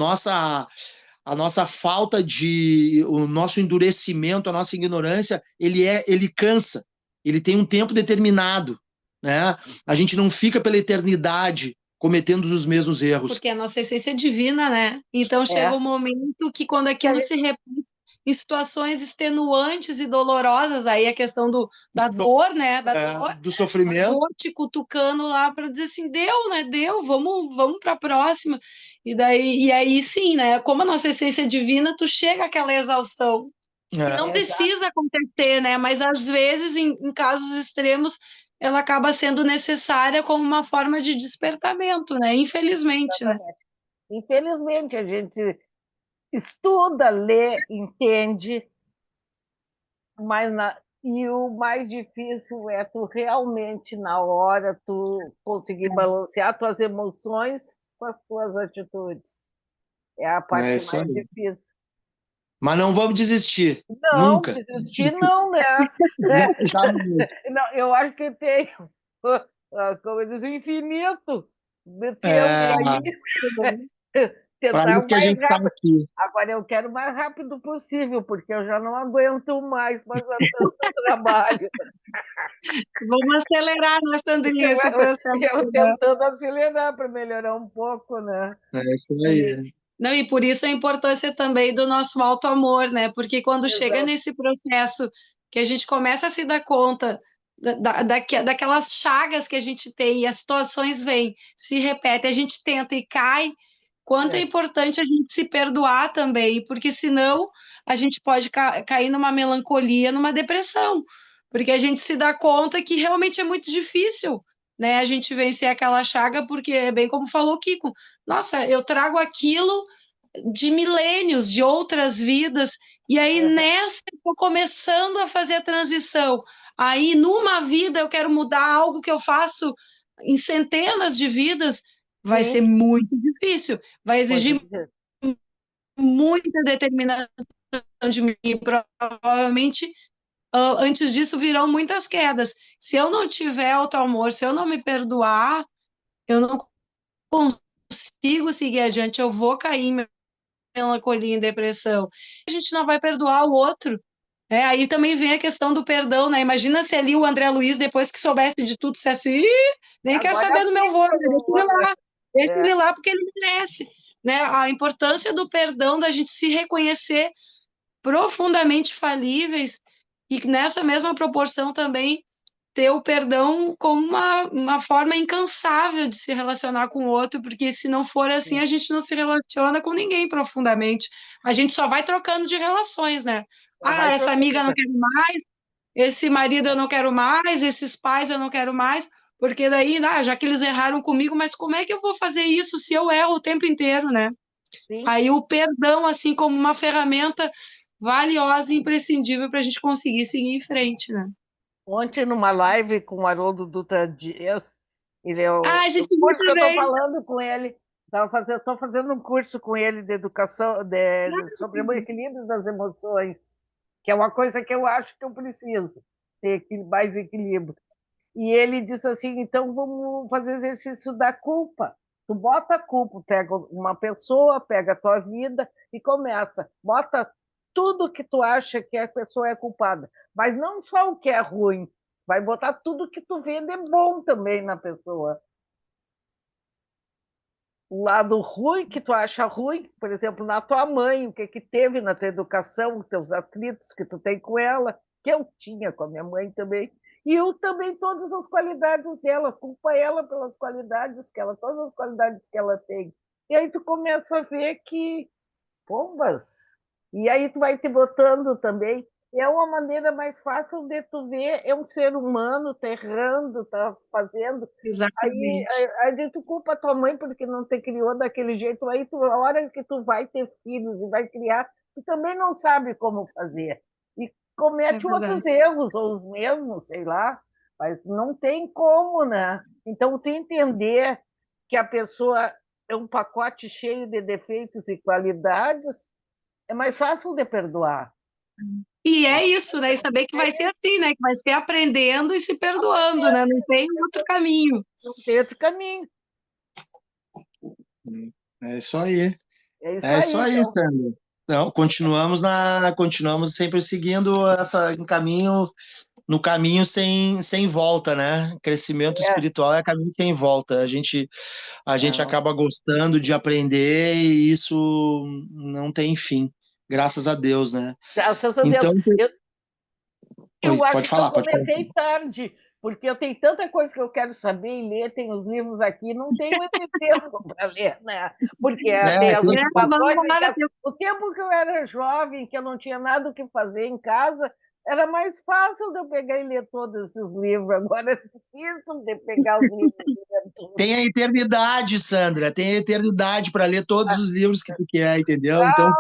Speaker 1: nossa falta de, o nosso endurecimento, a nossa ignorância, ele cansa, ele tem um tempo determinado, né? A gente não fica pela eternidade cometendo os mesmos erros.
Speaker 2: Porque a nossa essência é divina, né? Então chega um momento que quando aquilo se repete em situações extenuantes e dolorosas, aí a questão da dor, né?
Speaker 1: Do sofrimento.
Speaker 2: A dor te cutucando lá para dizer assim, deu, né? Deu, vamos para a próxima. E aí sim, né? Como a nossa essência é divina, tu chega àquela exaustão. Que não precisa acontecer, né? Mas às vezes, em casos extremos, ela acaba sendo necessária como uma forma de despertamento, né? Infelizmente, né?
Speaker 3: Infelizmente, a gente estuda, lê, entende, e o mais difícil é tu realmente, na hora, tu conseguir balancear tuas emoções com as tuas atitudes. É a parte mais difícil.
Speaker 1: Mas não vamos desistir.
Speaker 3: Não,
Speaker 1: Nunca.
Speaker 3: desistir não, né? Não, eu acho que tem, como diz, infinito de tempo aí.
Speaker 1: Para isso que a gente está aqui.
Speaker 3: Agora eu quero o mais rápido possível, porque eu já não aguento mais fazer tanto trabalho.
Speaker 2: Vamos acelerar, né, Sandrinha, esse processo.
Speaker 3: Eu tentando acelerar para melhorar um pouco, né?
Speaker 1: É isso aí.
Speaker 2: Não, e por isso a importância também do nosso auto-amor, né? Porque quando chega nesse processo que a gente começa a se dar conta daquelas chagas que a gente tem e as situações vêm, se repetem, a gente tenta e cai, quanto é importante a gente se perdoar também, porque senão a gente pode cair numa melancolia, numa depressão, porque a gente se dá conta que realmente é muito difícil, né? A gente vencer aquela chaga, porque é bem como falou o Kiko, nossa, eu trago aquilo de milênios, de outras vidas, e aí nessa eu estou começando a fazer a transição. Aí, numa vida, eu quero mudar algo que eu faço em centenas de vidas, vai ser muito difícil, vai exigir muita determinação de mim, provavelmente. Antes disso virão muitas quedas. Se eu não tiver auto-amor, se eu não me perdoar, eu não consigo seguir adiante, eu vou cair em melancolia, em depressão. A gente não vai perdoar o outro. Aí também vem a questão do perdão, né? Imagina se ali o André Luiz, depois que soubesse de tudo, dissesse, nem quero saber do meu avô, deixa ele lá porque ele merece. Né? A importância do perdão, da gente se reconhecer profundamente falíveis e nessa mesma proporção também ter o perdão como uma forma incansável de se relacionar com o outro, porque se não for assim, a gente não se relaciona com ninguém profundamente. A gente só vai trocando de relações, né? Essa amiga eu não quero mais, esse marido eu não quero mais, esses pais eu não quero mais, porque daí, já que eles erraram comigo, mas como é que eu vou fazer isso se eu erro o tempo inteiro, né?
Speaker 3: Sim.
Speaker 2: Aí o perdão, assim, como uma ferramenta valiosa e imprescindível para a gente conseguir seguir em frente, né?
Speaker 3: Ontem, numa live com o Haroldo Dutra Dias, ele é o
Speaker 2: gente,
Speaker 3: curso que eu estou falando com ele. Estou fazendo um curso com ele de educação sobre o equilíbrio das emoções, que é uma coisa que eu acho que eu preciso, ter mais equilíbrio. E ele disse assim, então vamos fazer exercício da culpa. Tu bota a culpa, pega uma pessoa, pega a tua vida e começa. Bota tudo que tu acha que a pessoa é culpada, mas não só o que é ruim, vai botar tudo que tu vê de bom também na pessoa. O lado ruim que tu acha ruim, por exemplo, na tua mãe, o que teve na tua educação, os teus atritos que tu tem com ela, que eu tinha com a minha mãe também, e eu também todas as qualidades dela, culpa ela pelas qualidades que ela, todas as qualidades que ela tem. E aí tu começa a ver que, pombas, e aí tu vai te botando também. É uma maneira mais fácil de tu ver, é um ser humano, tá errando, tá fazendo.
Speaker 2: Exatamente.
Speaker 3: Aí tu culpa a tua mãe porque não te criou daquele jeito. Aí a hora que tu vai ter filhos e vai criar, tu também não sabe como fazer. E comete outros erros, ou os mesmos, sei lá. Mas não tem como, né? Então, tu entender que a pessoa é um pacote cheio de defeitos e qualidades, é mais fácil de perdoar.
Speaker 2: E é isso, né? E saber que vai ser assim, né? Que vai ser aprendendo e se perdoando, né? Não tem outro caminho.
Speaker 3: Não tem outro caminho.
Speaker 1: É isso aí.
Speaker 3: É isso aí, então.
Speaker 1: Sandra. Então, continuamos sempre seguindo um caminho no caminho sem volta, né? Crescimento espiritual é caminho sem volta. A gente acaba gostando de aprender e isso não tem fim, graças a Deus, né?
Speaker 3: Graças a
Speaker 1: Então,
Speaker 3: Deus. Eu acho
Speaker 1: pode
Speaker 3: que eu
Speaker 1: falar, pode falar.
Speaker 3: comecei tarde, porque eu tenho tanta coisa que eu quero saber e ler, tem os livros aqui, não tenho esse tempo para ler, né? Porque tem as ocupações. O tempo que eu era jovem, que eu não tinha nada o que fazer em casa, era mais fácil de eu pegar e ler todos esses livros. Agora é difícil de pegar os livros e ler tudo.
Speaker 1: Tem a eternidade, Sandra, tem a eternidade para ler todos os livros que tu quer, entendeu? Então,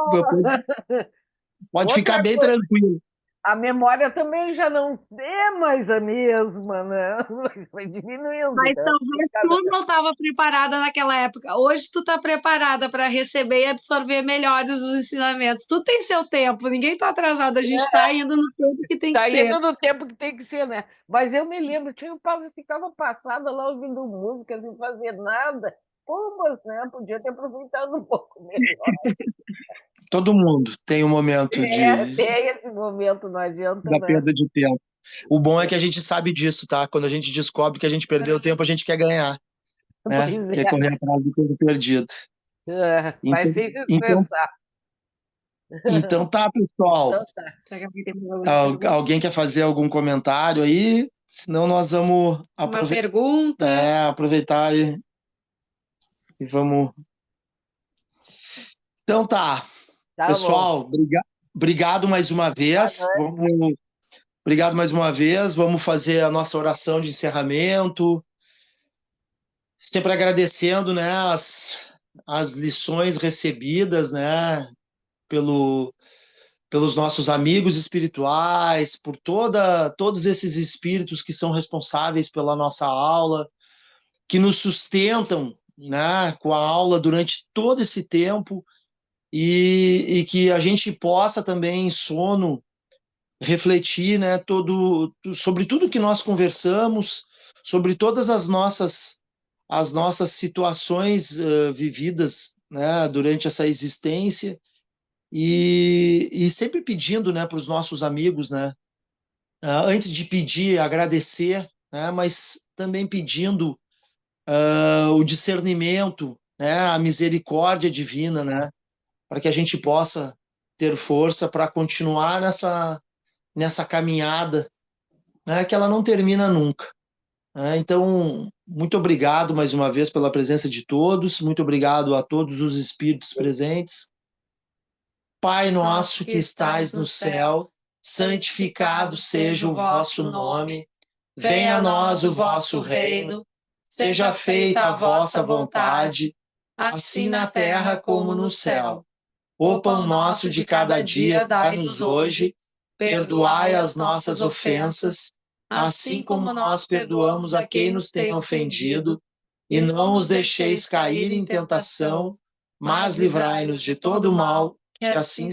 Speaker 1: pode ficar bem tranquilo.
Speaker 3: A memória também já não é mais a mesma, né? Vai diminuindo.
Speaker 2: Mas talvez tu não estava preparada naquela época. Hoje tu está preparada para receber e absorver melhores os ensinamentos. Tu tem seu tempo, ninguém está atrasado, a gente está indo no tempo que tem que ser.
Speaker 3: Está indo no tempo que tem que ser, né? Mas eu me lembro, tinha um padre que ficava passada lá ouvindo música sem fazer nada. Pumas, né? Podia ter aproveitado um pouco melhor.
Speaker 1: Todo mundo tem um momento
Speaker 3: tem esse momento, não adianta,
Speaker 1: da perda de tempo. O bom é que a gente sabe disso, tá? Quando a gente descobre que a gente perdeu tempo, a gente quer ganhar, né? Quer correr atrás do tempo perdido.
Speaker 3: Vai sem se estressar.
Speaker 1: Então tá, pessoal. Alguém quer fazer algum comentário aí? Senão nós vamos
Speaker 2: uma pergunta.
Speaker 1: Aproveitar e vamos. Então tá. Pessoal, obrigado mais uma vez. Obrigado mais uma vez. Vamos fazer a nossa oração de encerramento. Sempre agradecendo, né, as lições recebidas, né, pelos nossos amigos espirituais, por todos esses espíritos que são responsáveis pela nossa aula, que nos sustentam, né, com a aula durante todo esse tempo e que a gente possa também em sono refletir, né, sobre tudo que nós conversamos, sobre todas as nossas situações vividas, né, durante essa existência e sempre pedindo, né, para os nossos amigos, né, antes de pedir, agradecer, né, mas também pedindo o discernimento, né, a misericórdia divina, né, para que a gente possa ter força para continuar nessa caminhada, né, que ela não termina nunca. Então, muito obrigado mais uma vez pela presença de todos, muito obrigado a todos os espíritos presentes. Pai nosso que estais no céu, santificado seja o vosso nome, venha a nós o vosso reino, seja feita a vossa vontade, assim na terra como no céu. O pão nosso de cada dia dai-nos hoje, perdoai as nossas ofensas, assim como nós perdoamos a quem nos tem ofendido, e não os deixeis cair em tentação, mas livrai-nos de todo mal, que assim